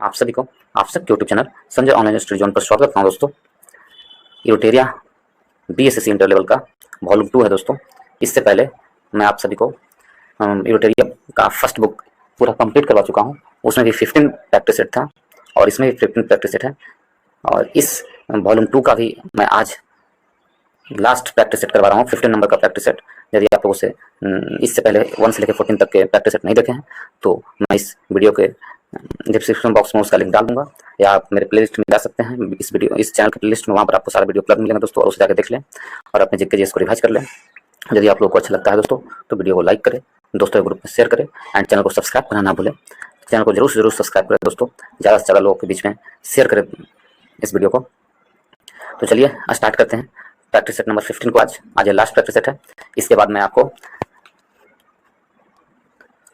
आप सभी को आप सबके YouTube channel Sanjay online study zone पर स्वागत करता हूँ दोस्तों। यूटेरिया बीएसएससी इंटर लेवल का वॉल्यूम 2 है दोस्तों। इससे पहले मैं आप सभी को यूटेरिया का फर्स्ट बुक पूरा कंप्लीट करवा चुका हूँ। उसमें भी 15 प्रैक्टिस सेट था और इसमें भी 15 प्रैक्टिस सेट है। और इस वॉल्यूम 2 का भी मैं आज लास्ट प्रैक्टिस सेट करवा रहा हूँ, 15 नंबर का प्रैक्टिस सेट। यदि आप लोगों से इससे पहले 1 से लेकर 14 तक के प्रैक्टिस सेट नहीं देखे हैं तो मैं इस वीडियो के डिस्क्रिप्शन बॉक्स में उसका लिंक डाल दूंगा, या आप मेरे प्लेलिस्ट में जा सकते हैं। इस चैनल के प्लेलिस्ट में वहाँ पर आपको सारा वीडियो उपलब्ध मिलेंगे दोस्तों, और उसे जाकर देख लें और अपने जीके जीएस को रिवाइज कर लें। यदि आप लोगों को अच्छा लगता है दोस्तों तो वीडियो को लाइक करें, दोस्तों के ग्रुप में शेयर करें एंड चैनल को सब्सक्राइब करना ना भूलें। चैनल को जरूर से जरूर सब्सक्राइब करें दोस्तों, ज़्यादा से ज़्यादा लोगों के बीच में शेयर करें इस वीडियो को। तो चलिए स्टार्ट करते हैं प्रैक्टिस सेट नंबर 15 को। आज ये लास्ट प्रैक्टिस सेट है। इसके बाद मैं आपको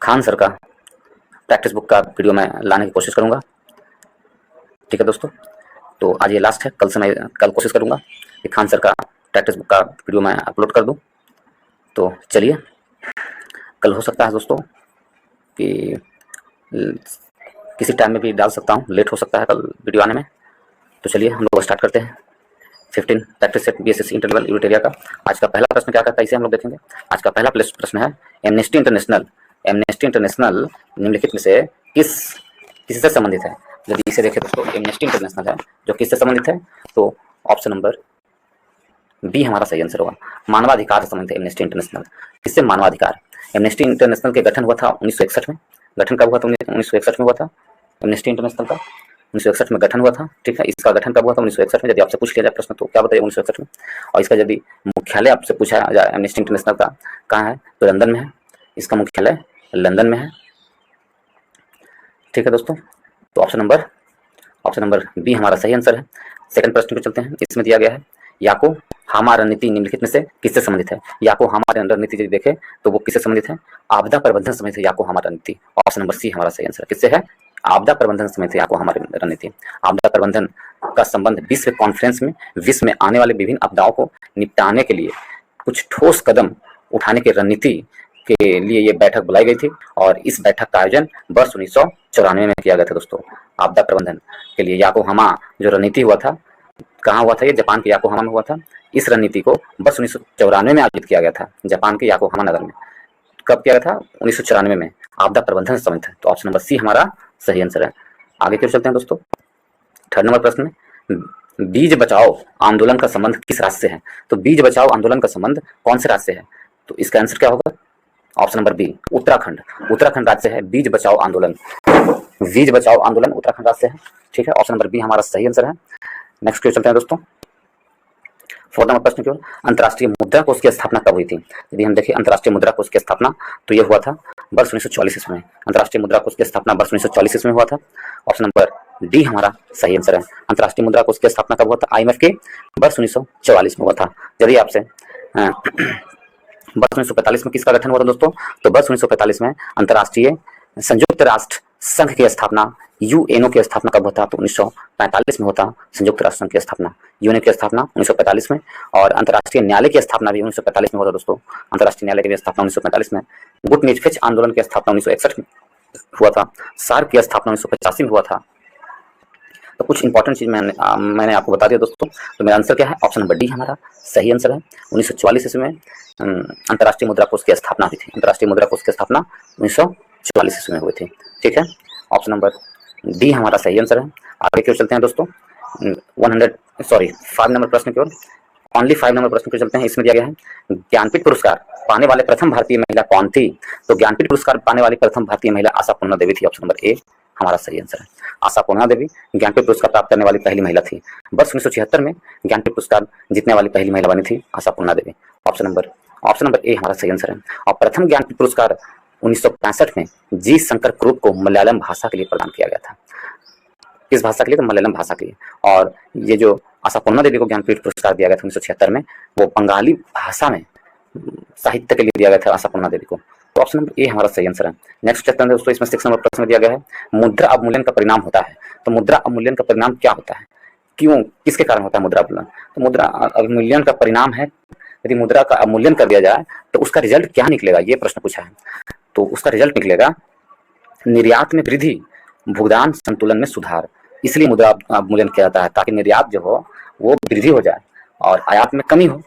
खान सर का प्रैक्टिस बुक का वीडियो में लाने की कोशिश करूंगा, ठीक है दोस्तों। तो आज ये लास्ट है, कल कोशिश करूंगा कि खान सर का प्रैक्टिस बुक का वीडियो मैं अपलोड कर दूं। तो चलिए, कल हो सकता है दोस्तों कि किसी टाइम में भी डाल सकता हूं, लेट हो सकता है कल वीडियो आने में। तो चलिए हम लोग स्टार्ट करते हैं 15 practice set BSSC inter level यूटेरिया का। आज का पहला प्रश्न क्या कहता है इसे हम लोग देखेंगे। आज का पहला प्रश्न है, एमनेस्टी इंटरनेशनल निम्नलिखित में से किससे संबंधित है। यदि इसे देखें दोस्तों, एमनेस्टी इंटरनेशनल है जो किससे संबंधित है, तो ऑप्शन नंबर बी हमारा सही आंसर होगा। मानवाधिकार से संबंधित है एमनेस्टी इंटरनेशनल। किससे? मानवाधिकार। एमनेस्टी इंटरनेशनल के गठन हुआ था 1961 में। गठन कब हुआ था? 1961 में हुआ था एमनेस्टी इंटरनेशनल का। 1961 में गठन हुआ था, ठीक है। इसका गठन कब हुआ था? 1961 में। यदि आपसे पूछ लिया जाए प्रश्न तो क्या बताइए? 1961 में। और इसका यदि मुख्यालय आपसे पूछा जाए एमनेस्टी इंटरनेशनल का कहाँ है, तो लंदन में है। इसका मुख्यालय लंदन में है, ठीक है दोस्तों। तो ऑप्शन नंबर बी हमारा सही आंसर है। सेकंड प्रश्न पे चलते हैं। इसमें दिया गया है, याकोहामा रणनीति निम्नलिखित में से किससे संबंधित है। याकोहामा रणनीति यदि देखें तो वो किससे संबंधित है? आपदा प्रबंधन संबंधित है याकोहामा रणनीति। ऑप्शन नंबर सी हमारा सही आंसर किससे है? आपदा प्रबंधन संबंधित याकोहामा रणनीति। आपदा प्रबंधन का संबंध विश्व कॉन्फ्रेंस में विश्व में आने वाले विभिन्न आपदाओं को निपटाने के लिए कुछ ठोस कदम उठाने की रणनीति के लिए ये बैठक बुलाई गई थी, और इस बैठक का आयोजन वर्ष 1994 में किया गया था दोस्तों। आपदा प्रबंधन के लिए याकोहामा जो रणनीति हुआ था, कहाँ हुआ था? ये जापान के याकोहामा में हुआ था। इस रणनीति को वर्ष 1994 में आयोजित किया गया था, जापान के याकोहामा नगर में। कब किया गया था? 1994 में। आपदा प्रबंधन से संबंधित है, तो ऑप्शन नंबर सी हमारा सही आंसर है। आगे क्यों चलते हैं दोस्तों, थर्ड नंबर प्रश्न में, बीज बचाओ आंदोलन का संबंध किस राज्य से है। तो बीज बचाओ आंदोलन का संबंध कौन से राज्य से है? तो इसका आंसर क्या होगा? ऑप्शन नंबर बी उत्तराखंड राज्य है बीज बचाओ आंदोलन। बीज बचाओ आंदोलन उत्तराखंड राज्य है, ठीक है। ऑप्शन नंबर बी हमारा सही आंसर है। नेक्स्ट क्वेश्चन चलते हैं दोस्तों, फोर्थ नंबर प्रश्न की ओर। अंतर्राष्ट्रीय मुद्रा कोष की स्थापना कब हुई थी? यदि हम देखें अंतर्राष्ट्रीय मुद्रा कोष की स्थापना, तो यह हुआ था वर्ष 1944 ईस्वी में। अंतर्राष्ट्रीय मुद्रा कोष की स्थापना वर्ष 1944 ईस्वी में हुआ था। ऑप्शन नंबर डी हमारा सही आंसर है। अंतर्राष्ट्रीय मुद्रा कोष की स्थापना कब हुआ था? आईएमएफ के वर्ष 1944 में हुआ था। यदि आपसे वर्ष 1945 में किसका गठन हुआ था दोस्तों? तो वर्ष 1945 में अंतर्राष्ट्रीय संयुक्त राष्ट्र संघ की स्थापना, यूएनओ की स्थापना कब होता? तो 1945 में होता संयुक्त राष्ट्र संघ की स्थापना, यूएनओ की स्थापना 1945 में। और अंतर्राष्ट्रीय न्यायालय की स्थापना भी 1945 में होता दोस्तों। अंतर्राष्ट्रीय न्यायालय की स्थापना 1945 में। गुटनिरपेक्ष आंदोलन की स्थापना 1961 में हुआ था। सार्क की स्थापना 1985 में हुआ था। तो कुछ इंपॉर्टेंट चीज मैंने आपको बता दिया दोस्तों। तो मेरा आंसर क्या है? ऑप्शन नंबर डी हमारा सही आंसर है। 1944 ईस्वी में अंतर्राष्ट्रीय मुद्रा कोष की स्थापना हुई थी। अंतर्राष्ट्रीय मुद्रा कोष की स्थापना 1944 ईस्वी में हुई थी, ठीक है। ऑप्शन नंबर डी हमारा सही आंसर है। आगे क्यों चलते हैं दोस्तों, 5 नंबर प्रश्न की ओर। ओनली 5 नंबर प्रश्न को चलते हैं। इसमें दिया गया है, ज्ञानपीठ पुरस्कार पाने वाले प्रथम भारतीय महिला कौन थी? तो ज्ञानपीठ पुरस्कार पाने वाली प्रथम भारतीय महिला आशापूर्णा देवी थी। ऑप्शन नंबर ए हमारा सही आंसर है। आशापूर्णा देवी ज्ञानपीठ पुरस्कार प्राप्त करने वाली पहली महिला थी। वर्ष 1976 में ज्ञानपीठ पुरस्कार जीतने वाली पहली महिला बनी थी आशापूर्णा देवी। ऑप्शन नंबर ए हमारा सही आंसर है। और प्रथम ज्ञानपीठ पुरस्कार 1965 में जी शंकर क्रूप को मलयालम भाषा के लिए प्रदान किया गया था। किस भाषा के लिए? तो मलयालम भाषा के लिए। और ये जो आशापूर्णा देवी को ज्ञानपीठ पुरस्कार दिया गया था 1976 में, वो बंगाली भाषा में साहित्य के लिए दिया गया था आशापूर्णा देवी को। तो ऑप्शन नंबर ए हमारा सही आंसर है। नेक्स्ट चलते हैं दोस्तों, इसमें 6 नंबर प्रश्न दिया गया है, मुद्रा अवमूल्यन का परिणाम होता है। तो मुद्रा अवमूल्यन का परिणाम क्या होता है, क्यों, किसके कारण होता है मुद्रा अवमूल्यन? तो मुद्रा अवमूल्यन का परिणाम है, यदि मुद्रा का अवमूल्यन कर दिया जाए तो उसका रिजल्ट क्या निकलेगा, ये प्रश्न पूछा है। तो उसका रिजल्ट निकलेगा निर्यात में वृद्धि भुगतान संतुलन में सुधार, इसलिए मुद्रा अवमूल्यन किया जाता है ताकि निर्यात जो हो वो वृद्धि हो जाए और आयात में कमी हो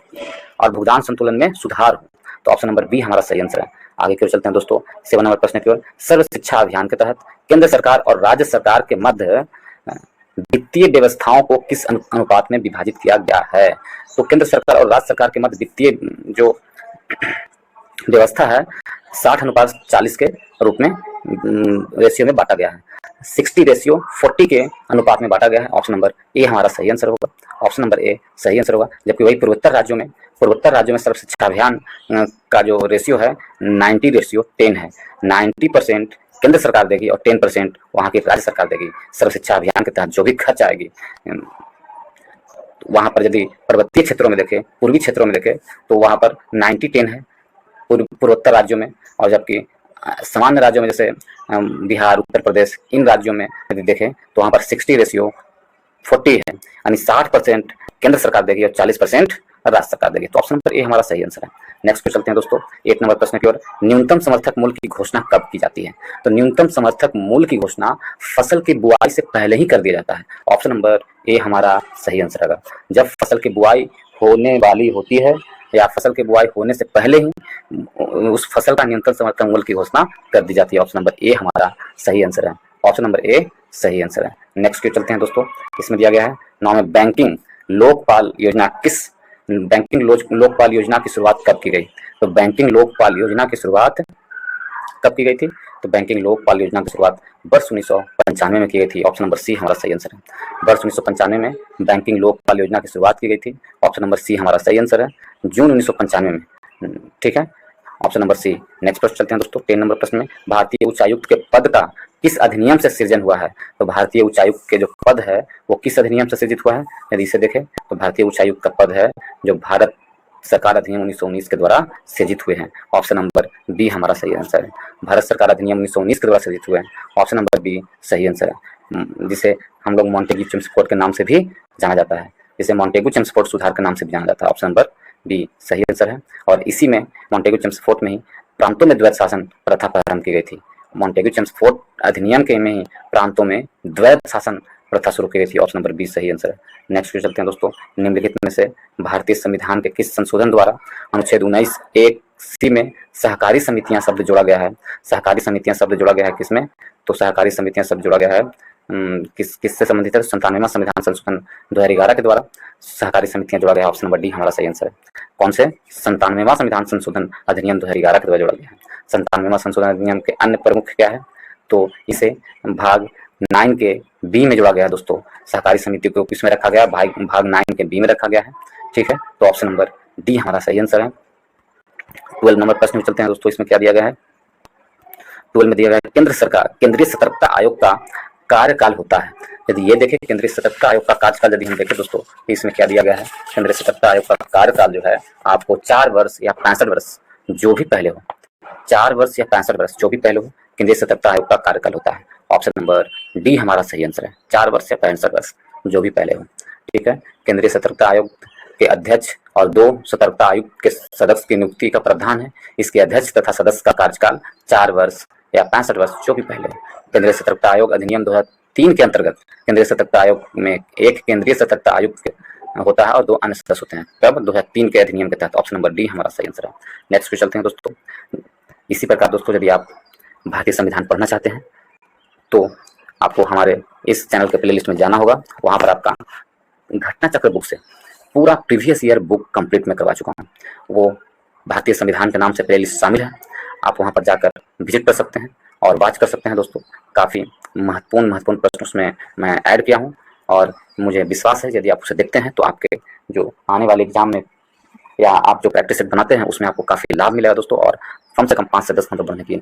और भुगतान संतुलन में सुधार हो। तो ऑप्शन नंबर बी हमारा सही आंसर है। आगे की ओर चलते हैं दोस्तों, 7 नंबर प्रश्न की ओर। सर्व शिक्षा अभियान के तहत केंद्र सरकार और राज्य सरकार के मध्य वित्तीय व्यवस्थाओं को किस अनुपात में विभाजित किया गया है? तो केंद्र सरकार और राज्य सरकार के मध्य वित्तीय जो व्यवस्था है 60:40 के रूप में रेशियो में बांटा गया है। 60:40 के अनुपात में बांटा गया है। ऑप्शन नंबर ए हमारा सही आंसर होगा। ऑप्शन नंबर ए सही आंसर होगा। जबकि वही पूर्वोत्तर राज्यों में सर्व शिक्षा अभियान का जो रेशियो है 90:10 है। 90% केंद्र सरकार देगी और 10% वहाँ की राज्य सरकार देगी। सर्व शिक्षा अभियान के तहत जो भी खर्च आएगी वहाँ पर यदि पर्वतीय क्षेत्रों में देखें, पूर्वी क्षेत्रों में देखें तो वहाँ पर 90-10 है पूर्वोत्तर राज्यों में, और जबकि सामान्य राज्यों में जैसे बिहार, उत्तर प्रदेश, इन राज्यों में यदि देखें तो वहाँ पर 60:40 है, यानी 60% केंद्र सरकार देगी और 40% राज्य सरकार देगी। तो ऑप्शन नंबर ए हमारा सही आंसर है। नेक्स्ट पे चलते हैं दोस्तों, 8 नंबर प्रश्न की ओर। न्यूनतम समर्थक मूल्य की घोषणा कब की जाती है? तो न्यूनतम समर्थक मूल्य की घोषणा फसल की बुआई से पहले ही कर दिया जाता है। ऑप्शन नंबर ए हमारा सही आंसर है। जब फसल की बुआई होने वाली होती है या फसल की बुआई होने से पहले ही उस फसल का न्यूनतम समर्थन मूल्य की घोषणा कर दी जाती है। ऑप्शन नंबर ए हमारा सही आंसर है। ऑप्शन नंबर ए सही आंसर है। नेक्स्ट पे चलते हैं दोस्तों, इसमें दिया गया है 9 में बैंकिंग लोकपाल योजना की शुरुआत कब की गई? तो बैंकिंग लोकपाल योजना की शुरुआत कब की गई थी? तो बैंकिंग लोकपाल योजना की शुरुआत वर्ष 1995 में की गई थी। ऑप्शन नंबर सी हमारा सही आंसर है। वर्ष 1995 में बैंकिंग लोकपाल योजना की शुरुआत की गई थी। ऑप्शन नंबर सी हमारा सही आंसर है, जून 1995 में। ठीक है, ऑप्शन नंबर सी। नेक्स्ट प्रश्न चलते हैं दोस्तों, 10 नंबर प्रश्न में। भारतीय उच्चायुक्त के पद का किस अधिनियम से सृजन हुआ है? तो भारतीय उच्चायुक्त के जो पद है वो किस अधिनियम से सृजित हुआ है? यदि इसे देखें तो भारतीय उच्चायुक्त का पद है जो भारत सरकार अधिनियम 1919 के द्वारा सृजित हुए हैं। ऑप्शन नंबर बी हमारा सही आंसर है। भारत सरकार अधिनियम 1919 के द्वारा सृजित हुए हैं। ऑप्शन नंबर बी सही आंसर है, जिसे हम लोग मॉन्टेग्यू चेम्सफोर्ड के नाम से भी जाना जाता है, जिसे मॉन्टेग्यू चेम्सफोर्ड सुधार के नाम से भी जाना जाता है। ऑप्शन नंबर बी सही आंसर है। और इसी में मॉन्टेग्यू चेम्सफोर्ड में ही प्रांतों में द्वैध शासन प्रथा प्रारंभ की गई थी। मॉन्टेग्यू चेम्सफोर्ड अधिनियम के में ही प्रांतों में द्वैध शासन प्रथा शुरू की गई थी। ऑप्शन नंबर बी सही आंसर है। नेक्स्ट पे चलते हैं दोस्तों, निम्नलिखित में से भारतीय संविधान के किस संशोधन द्वारा अनुच्छेद 19(1)(c) में सहकारी समितियां शब्द जोड़ा गया है? सहकारी समितियां शब्द जोड़ा गया है किसमें? तो सहकारी समितियां शब्द जोड़ा गया है किससे संबंधित है? 97वां संविधान संशोधन 2011 के द्वारा सहकारी समितियां जोड़ा गया है। ऑप्शन नंबर डी हमारा सही आंसर है। कौन से? 97वां संविधान संशोधन अधिनियम 2011 के द्वारा जोड़ा गया है। 97वां संशोधन अधिनियम के अन्य प्रमुख क्या है? तो इसे भाग 9 के बी में जोड़ा गया है दोस्तों। सहकारी समिति को किसमें रखा गया? भाग 9 के बी में रखा गया है। ठीक है, तो ऑप्शन नंबर डी हमारा सही आंसर है। 12 नंबर प्रश्न में चलते हैं दोस्तों, इसमें क्या दिया गया है? 12 में दिया गया है केंद्रीय सतर्कता आयोग का कार्यकाल होता है। यदि ये देखें केंद्रीय सतर्कता आयोग का कार्यकाल यदि हम देखें दोस्तों तो इसमें क्या दिया गया है? केंद्रीय सतर्कता आयोग का कार्यकाल जो है आपको 4 वर्ष या 65 वर्ष जो भी पहले हो, 4 वर्ष या 65 वर्ष जो भी पहले हो, केंद्रीय सतर्कता आयोग का कार्यकाल होता है। ऑप्शन नंबर डी हमारा सही आंसर है। 4 वर्ष या 65 वर्ष जो भी पहले हो। ठीक है, केंद्रीय सतर्कता आयोग के अध्यक्ष और 2 सतर्कता आयुक्त के सदस्य की नियुक्ति का प्रावधान है। इसके अध्यक्ष तथा सदस्य का कार्यकाल 4 वर्ष या 65 वर्ष जो भी पहले हो। केंद्रीय सतर्कता आयोग अधिनियम 2003 के अंतर्गत केंद्रीय सतर्कता आयोग में एक केंद्रीय सतर्कता आयुक्त होता है और 2 अन्य सदस्य होते हैं। तब 2003 के अधिनियम के तहत। ऑप्शन नंबर डी हमारा सही आंसर है। नेक्स्ट पे चलते हैं दोस्तों। इसी प्रकार दोस्तों यदि आप भारतीय संविधान पढ़ना चाहते हैं तो आपको हमारे इस चैनल के प्लेलिस्ट में जाना होगा। वहाँ पर आपका घटना चक्र बुक से पूरा प्रीवियस ईयर बुक कंप्लीट में करवा चुका हूँ। वो भारतीय संविधान के नाम से प्लेलिस्ट शामिल है। आप वहाँ पर जाकर विजिट कर सकते हैं और वॉच कर सकते हैं दोस्तों। काफ़ी महत्वपूर्ण प्रश्न उसमें मैं ऐड किया हूँ और मुझे विश्वास है यदि आप उसे देखते हैं तो आपके जो आने वाले एग्जाम में या आप जो प्रैक्टिस सेट बनाते हैं उसमें आपको काफ़ी लाभ मिलेगा दोस्तों। और कम से कम 5 से 10 नंबर बढ़ने की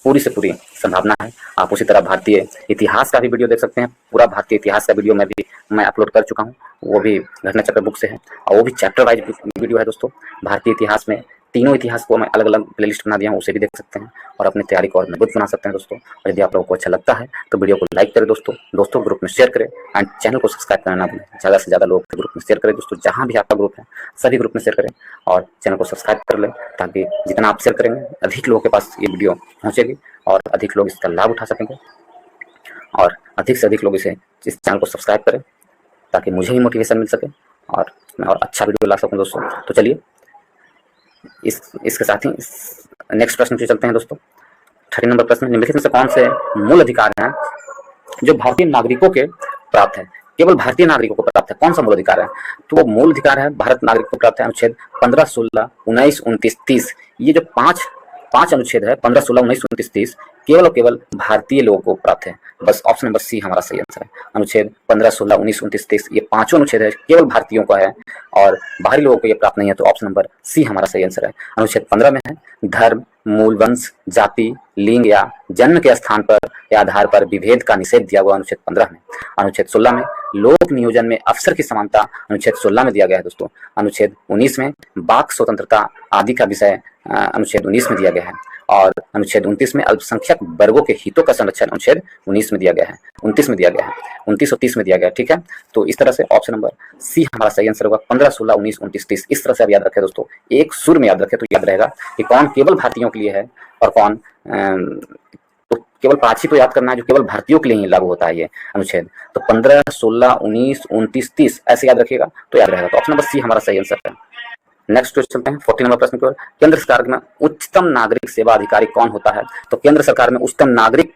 पूरी से पूरी संभावना है। आप उसी तरह भारतीय इतिहास का भी वीडियो देख सकते हैं। पूरा भारतीय इतिहास का वीडियो मैं अपलोड कर चुका हूँ, वो भी घटना चक्र बुक से है और वो भी चैप्टर वाइज वीडियो है दोस्तों। भारतीय इतिहास में तीनों इतिहास को मैं अलग अलग प्लेलिस्ट बना दिया हूँ, उसे भी देख सकते हैं और अपनी तैयारी को और मजबूत बना सकते हैं दोस्तों। और यदि आप लोगों को अच्छा लगता है तो वीडियो को लाइक करें दोस्तों ग्रुप में शेयर करें एंड चैनल को सब्सक्राइब करना ना भूलें। ज़्यादा से ज़्यादा लोगों के ग्रुप में शेयर करें दोस्तों। जहाँ भी आपका ग्रुप है सभी ग्रुप में शेयर करें और चैनल को सब्सक्राइब कर लें ताकि जितना आप शेयर करेंगे अधिक लोगों के पास ये वीडियो पहुँचेगी और अधिक लोग इसका लाभ उठा सकेंगे। और अधिक से अधिक लोग इस चैनल को सब्सक्राइब करें ताकि मुझे भी मोटिवेशन मिल सके और मैं और अच्छा वीडियो ला सकूं दोस्तों। तो चलिए इसके साथ ही नेक्स्ट प्रश्न पे चलते हैं दोस्तों। 30 नंबर प्रश्न, निम्नलिखित में से कौन से मूल अधिकार हैं जो भारतीय नागरिकों के प्राप्त है? केवल भारतीय नागरिकों को प्राप्त है। कौन सा मूल अधिकार है? तो वो मूल अधिकार है भारत नागरिक को प्राप्त है अनुच्छेद 15, 16, 19, 29, 30। ये जो पांच अनुच्छेद है 15, 16, 19, 29, 30 केवल और केवल भारतीय लोगों को प्राप्त है। बस ऑप्शन नंबर सी हमारा सही आंसर है। अनुच्छेद 15, 16, 19, 29, 30 ये पांचों अनुच्छेद है केवल भारतीयों का है और बाहरी लोगों को ये प्राप्त नहीं है। तो ऑप्शन नंबर सी हमारा सही आंसर है। अनुच्छेद 15 में है धर्म, मूल वंश, जाति, लिंग या जन्म के स्थान पर या आधार पर विभेद का निषेध दिया हुआ अनुच्छेद 15 में। अनुच्छेद 16 में लोक नियोजन में अवसर की समानता अनुच्छेद 16 में दिया गया है दोस्तों। अनुच्छेद 19 में वाक स्वतंत्रता आदि का विषय अनुच्छेद 19 में दिया गया है और अनुच्छेद 29 में अल्पसंख्यक वर्गों के हितों का संरक्षण अनुच्छेद 29 में दिया गया है, 29 में दिया गया है, 29 और 30 में दिया गया है। ठीक है, तो इस तरह से ऑप्शन नंबर सी हमारा सही आंसर होगा। 15, 16, 19, 29, 30 इस तरह से आप याद रखें दोस्तों, एक सुर में याद रखें तो याद रहेगा कि कौन केवल भारतीयों के लिए है और कौन तो केवल 5 ही तो याद करना है जो केवल भारतीयों के लिए ही लागू होता है ये अनुच्छेद। तो 15, 16, 19, 29, 30 ऐसे याद रखिएगा तो याद रहेगा। तो ऑप्शन नंबर सी हमारा सही आंसर है। नेक्स्ट क्वेश्चन चलते हैं 40 नंबर प्रश्न की ओर। केंद्र सरकार में उच्चतम नागरिक सेवा अधिकारी कौन होता है? तो केंद्र सरकार में उच्चतम नागरिक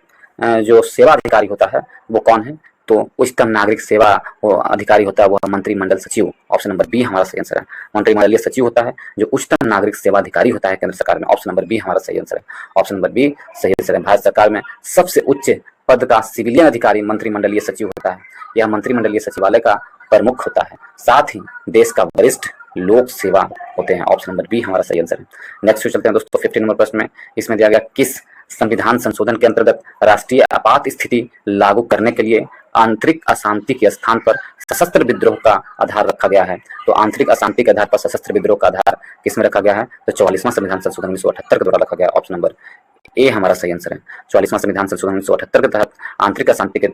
जो सेवा अधिकारी होता है वो कौन है? तो उच्चतम नागरिक सेवा वो अधिकारी होता है वो मंत्रिमंडल सचिव। ऑप्शन नंबर बी हमारा सही आंसर है। मंत्रिमंडलीय सचिव होता है जो उच्चतम नागरिक सेवा अधिकारी होता है केंद्र सरकार में। ऑप्शन नंबर बी हमारा सही आंसर है। ऑप्शन नंबर बी सही आंसर है। भारत सरकार में सबसे उच्च पद का सिविलियन अधिकारी मंत्रिमंडलीय सचिव होता है। यह मंत्रिमंडलीय सचिवालय का प्रमुख होता है, साथ ही देश का वरिष्ठ लोक सेवा होते हैं। ऑप्शन नंबर बी हमारा सही आंसर है। नेक्स्ट चलते हैं दोस्तों 50 नंबर प्रश्न में। इसमें दिया गया किस संविधान संशोधन के अंतर्गत राष्ट्रीय आपात स्थिति लागू करने के लिए आंतरिक अशांति के स्थान पर सशस्त्र विद्रोह का आधार रखा गया है? तो आंतरिक अशांति के आधार पर सशस्त्र विद्रोह का आधार किसमें रखा गया है? तो 44वां संविधान संशोधन 1978 के द्वारा रखा गया। ऑप्शन नंबर ए हमारा सही आंसर है। 44वां संविधान संशोधन 1978 के तहत आंतरिक अशांति के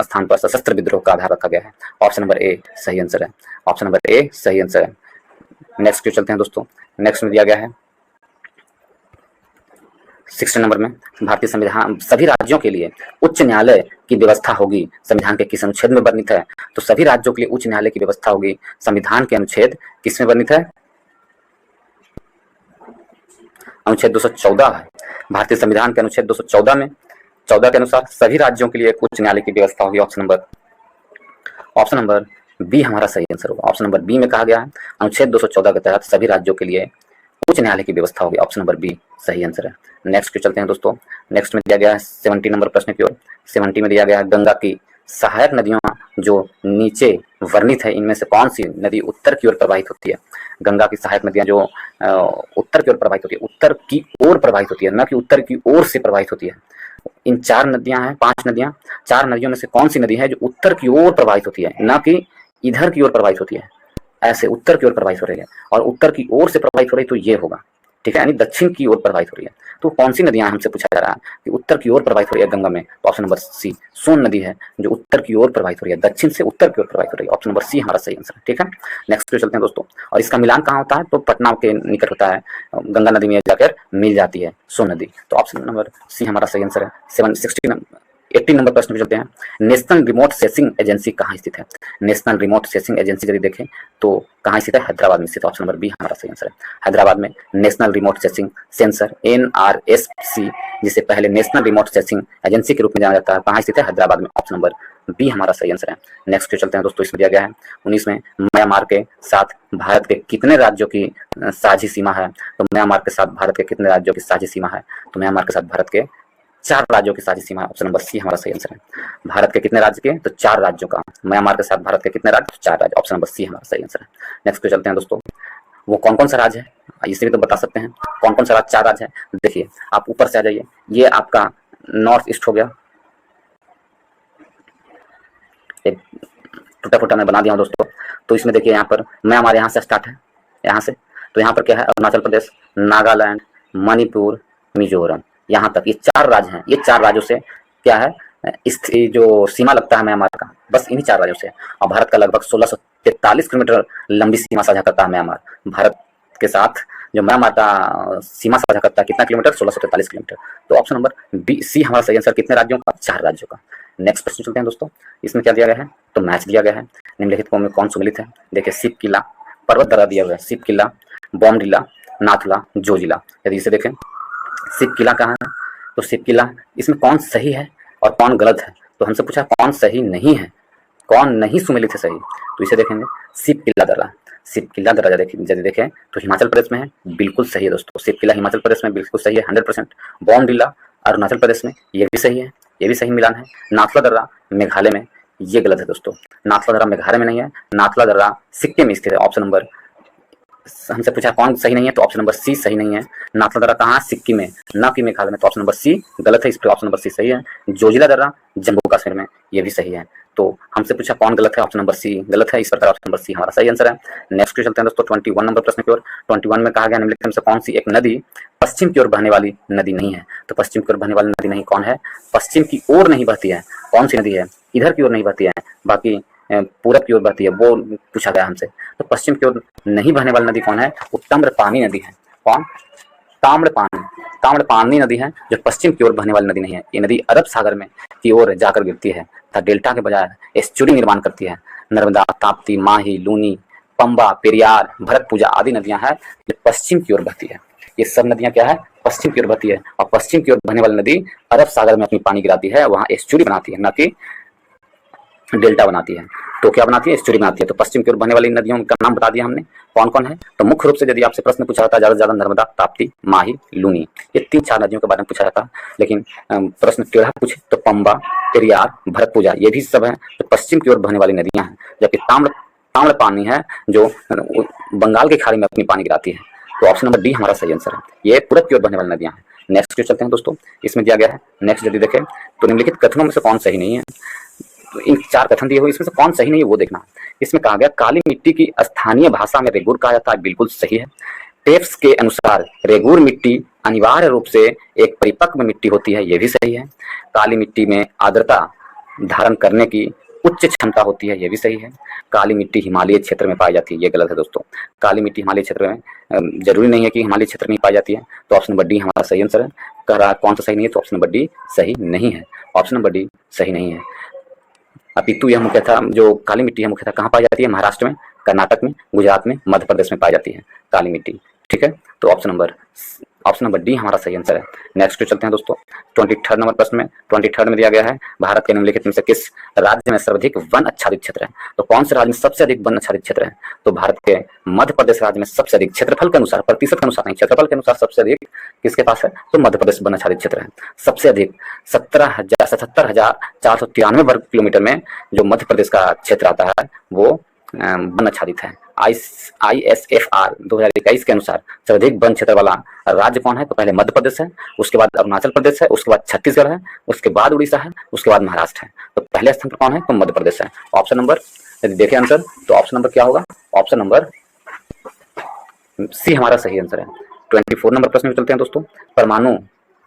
स्थान पर सशस्त्र विद्रोह का आधार रखा गया है। ऑप्शन नंबर ए सही आंसर है। ऑप्शन नंबर ए सही आंसर है। नेक्स्ट क्वेश्चन चलते हैं दोस्तों। नेक्स्ट में दिया गया है 60 नंबर में भारतीय संविधान सभी राज्यों के लिए उच्च न्यायालय की व्यवस्था होगी संविधान के किस अनुच्छेद में वर्णित है? तो सभी राज्यों के लिए उच्च न्यायालय की व्यवस्था होगी संविधान के अनुच्छेद किस में वर्णित है? अनुच्छेद 214 है। भारतीय संविधान के अनुच्छेद 214 में 14 के अनुसार सभी राज्यों के लिए एक उच्च न्यायालय की व्यवस्था होगी। ऑप्शन नंबर बी हमारा सही आंसर होगा। ऑप्शन नंबर बी में कहा गया है अनुच्छेद 214 के तहत सभी राज्यों के लिए उच्च न्यायालय की व्यवस्था होगी। ऑप्शन नंबर बी सही आंसर है। नेक्स्ट पे चलते हैं दोस्तों। नेक्स्ट में दिया गया है 70 नंबर प्रश्न की ओर। 70 में दिया गया है गंगा की सहायक नदियां जो नीचे वर्णित है इनमें से कौन सी नदी उत्तर की ओर प्रवाहित होती है? गंगा की सहायक नदियां जो उत्तर की ओर प्रवाहित होती है, उत्तर की ओर प्रवाहित होती है, न कि उत्तर की ओर से प्रवाहित होती है। इन 4 नदियां हैं, 5 नदियां, 4 नदियों में से कौन सी नदी है जो उत्तर की ओर प्रवाहित होती है, न कि इधर की ओर प्रवाहित होती है? ऐसे उत्तर की ओर प्रवाहित हो रही है और उत्तर की ओर से प्रवाहित हो रही तो ये होगा, ठीक है, यानी दक्षिण की ओर प्रवाहित हो रही है। तो कौन सी नदियां हमसे पूछा जा रहा है कि उत्तर की ओर प्रवाहित हो रही है गंगा में? तो ऑप्शन नंबर सी सोन नदी है जो उत्तर की ओर प्रवाहित हो रही है, दक्षिण से उत्तर की ओर प्रवाहित हो रही है। ऑप्शन नंबर सी हमारा सही आंसर है। ठीक है, नेक्स्ट पे चलते हैं दोस्तों। और इसका मिलान कहाँ होता है? तो पटना के निकट होता है, गंगा नदी में जाकर मिल जाती है सोन नदी। तो ऑप्शन नंबर सी हमारा सही आंसर है। 80 नंबर प्रश्न पे चलते हैं। नेशनल रिमोट सेंसिंग एजेंसी कहाँ स्थित है? नेशनल रिमोट सेंसिंग एजेंसी यदि देखें तो कहाँ स्थित है? हैदराबाद में स्थित है। ऑप्शन नंबर बी हमारा सही आंसर है। हैदराबाद में national remote sensing sensor NRSC, जिसे पहले नेशनल रिमोट सेंसिंग एजेंसी के रूप में जाना जाता है, कहाँ स्थित है? हैदराबाद में। ऑप्शन नंबर बी हमारा सही आंसर है। नेक्स्ट पे चलते हैं दोस्तों। इसमें दिया गया है 19 में म्यांमार के साथ भारत के कितने राज्यों की साझी सीमा है? तो म्यांमार के साथ भारत के कितने राज्यों की साझी सीमा है? तो म्यांमार के साथ भारत के 4 राज्यों की साझी सीमा है। ऑप्शन नंबर सी हमारा सही आंसर है। भारत के कितने राज्य के? तो 4 राज्यों का। म्यांमार के साथ भारत के कितने राज्य? तो 4 राज्य। ऑप्शन नंबर सी हमारा सही आंसर है। नेक्स्ट पे चलते हैं दोस्तों। वो कौन कौन सा राज्य है इसे भी तो बता सकते हैं। कौन कौन सा राज्य? 4 राज्य है। देखिए आप ऊपर से आ जाइए, ये आपका नॉर्थ ईस्ट हो गया, टूटा फूटा मैं बना दिया हूं दोस्तों। तो इसमें देखिए यहाँ पर म्यांमार यहाँ से स्टार्ट है, यहाँ से, तो यहाँ पर क्या है? अरुणाचल प्रदेश, नागालैंड, मणिपुर, मिजोरम, यहाँ तक ये 4 राज्य हैं। ये 4 राज्यों से क्या है इस जो सीमा लगता है म्यांमार का, बस इन्हीं 4 राज्यों से। और भारत का लगभग 1643 किलोमीटर लंबी सीमा साझा करता है म्यांमार। भारत के साथ जो म्यांमार का सीमा साझा करता है कितना किलोमीटर? 1643 किलोमीटर। तो ऑप्शन नंबर बी सी हमारा सही आंसर। कितने राज्यों का? 4 राज्यों का। नेक्स्ट प्रश्न चलते हैं दोस्तों। इसमें क्या दिया गया है, तो मैच दिया गया है। निम्नलिखित में कौन सुमेलित है? देखिए सिप किला, पर्वत दर्रा दिया हुआ है, सिप किला, बॉमडिला, नाथुला, जोजिला। यदि इसे देखें सिप किला कहाँ है, तो सिप किला, इसमें कौन सही है और कौन गलत है? तो हमसे पूछा कौन सही नहीं है, कौन नहीं सुमेलित है सही, तो इसे देखेंगे सिप किला दर्रा। सिप किला दर्रा यदि देखें तो हिमाचल प्रदेश में है, बिल्कुल सही है दोस्तों। सिप किला हिमाचल प्रदेश में बिल्कुल सही है 100%। बॉमडिला अरुणाचल प्रदेश में, ये भी सही है, ये भी सही मिलान है। नाथुला दर्रा मेघालय में, ये गलत है दोस्तों। नाथुला दर्रा मेघालय में नहीं है, नाथुला दर्रा सिक्किम में स्थित है। ऑप्शन नंबर, हमसे पूछा कौन सही नहीं है, तो ऑप्शन नंबर सी सही नहीं है। नाथुला दर्रा कहाँ, सिक्किम में, न कि मेघालय में, तो ऑप्शन नंबर सी गलत है, इस पर ऑप्शन नंबर सी सही है। जोजिला दर्रा जम्मू कश्मीर में, ये भी सही है। तो हमसे पूछा कौन गलत है, ऑप्शन नंबर सी गलत है, इस प्रकार ऑप्शन नंबर सी हमारा सही आंसर है। नेक्स्ट चलते हैं दोस्तों 21 नंबर प्रश्न की ओर। 21 में कहा गया निम्नलिखित में से कौन सी एक नदी पश्चिम की ओर बहने वाली नदी नहीं है? तो पश्चिम की ओर बहने वाली नदी नहीं कौन है, पश्चिम की ओर नहीं बहती है, कौन सी नदी है, इधर की ओर नहीं बहती है, बाकी पूरब की ओर बहती है, वो पूछा गया हमसे। तो पश्चिम की ओर नहीं बहने वाली नदी कौन है, वो ताम्रपानी नदी है। कौन, ताम्रपानी नदी है जो पश्चिम की ओर बहने वाली नदी नहीं है। ये नदी अरब सागर में की ओर जाकर गिरती है तथा डेल्टा के बजाय एस्चुरी निर्माण करती है। नर्मदा, ताप्ती, माही, लूनी, पंबा, पेरियार, भरतपुजा आदि नदियां हैं जो पश्चिम की ओर बहती है। ये सब नदियां क्या है, पश्चिम की ओर बहती है, और पश्चिम की ओर बहने वाली नदी अरब सागर में अपनी पानी गिराती है, वहां एस्चुरी बनाती है, न कि डेल्टा बनाती है। तो क्या बनाती है, एस्चुरी बनाती है। तो पश्चिम की ओर बहने वाली नदियों का नाम बता दिया हमने कौन कौन है। तो मुख्य रूप से यदि आपसे प्रश्न पूछा जाता है ज्यादा से ज्यादा नर्मदा, ताप्ती, माही, लूनी, ये 3-4 नदियों के बारे में पूछा जाता है। लेकिन प्रश्न टेढ़ा पूछे तो पंबा, पेरियार, भरतपुजा, ये भी सब है तो पश्चिम की ओर बहने वाली नदियां हैं। जबकि ताम्र पानी है जो बंगाल की खाड़ी में अपनी पानी गिराती है। तो ऑप्शन नंबर डी हमारा सही आंसर है, ये पूरब की ओर बहने वाली नदियां हैं। नेक्स्ट चलते हैं दोस्तों, इसमें दिया गया है, नेक्स्ट यदि देखें तो निम्नलिखित कथनों में से कौन सही नहीं है। तो इन 4 कथन दिए हुए, इसमें से कौन सही नहीं है वो देखना। इसमें कहा गया काली मिट्टी की स्थानीय भाषा में रेगुर कहा जाता है, बिल्कुल सही है। टेप्स के अनुसार रेगुर मिट्टी अनिवार्य रूप से एक परिपक्व मिट्टी होती है, ये भी सही है। काली मिट्टी में आर्द्रता धारण करने की उच्च क्षमता होती है, ये भी सही है। काली मिट्टी हिमालय क्षेत्र में पाई जाती है, ये गलत है दोस्तों। काली मिट्टी हिमालय क्षेत्र में जरूरी नहीं है कि हिमालय क्षेत्र में पाई जाती है। तो ऑप्शन नंबर डी हमारा सही आंसर है। कह रहा कौन सा सही नहीं है, तो ऑप्शन नंबर डी सही नहीं है, ऑप्शन नंबर डी सही नहीं है। अपितु यह मुख्यतः जो काली मिट्टी है मुख्यतः कहाँ पाई जाती है, महाराष्ट्र में, कर्नाटक में, गुजरात में, मध्य प्रदेश में पाई जाती है काली मिट्टी। ठीक है, तो ऑप्शन नंबर डी हमारा सही आंसर है। नेक्स्ट चलते हैं दोस्तों 23 नंबर प्रश्न में। 23 में दिया गया है भारत के निम्नलिखित में से किस राज्य में सर्वाधिक वन आच्छादित क्षेत्र है। तो कौन से राज्य में सबसे अधिक वन आच्छादित क्षेत्र है, तो भारत के मध्य प्रदेश राज्य में सबसे अधिक, क्षेत्रफल के अनुसार, प्रतिशत के अनुसार नहीं, क्षेत्रफल के अनुसार सबसे अधिक किसके पास है, तो मध्य प्रदेश वन आच्छादित क्षेत्र है। सबसे अधिक 77,493 वर्ग किलोमीटर में जो मध्य प्रदेश का क्षेत्र आता है वो वन आच्छादित है। ISFR 2021 के अनुसार सर्वाधिक वन क्षेत्र वाला राज्य कौन है, तो पहले मध्य प्रदेश है, उसके बाद अरुणाचल प्रदेश है, उसके बाद छत्तीसगढ़ है, उसके बाद उड़ीसा है, उसके बाद महाराष्ट्र है। तो पहले स्थान पर कौन है, तो मध्य प्रदेश है। ऑप्शन नंबर यदि देखें आंसर तो ऑप्शन नंबर क्या होगा, ऑप्शन नंबर सी हमारा सही आंसर है। 24 नंबर प्रश्न में चलते हैं दोस्तों।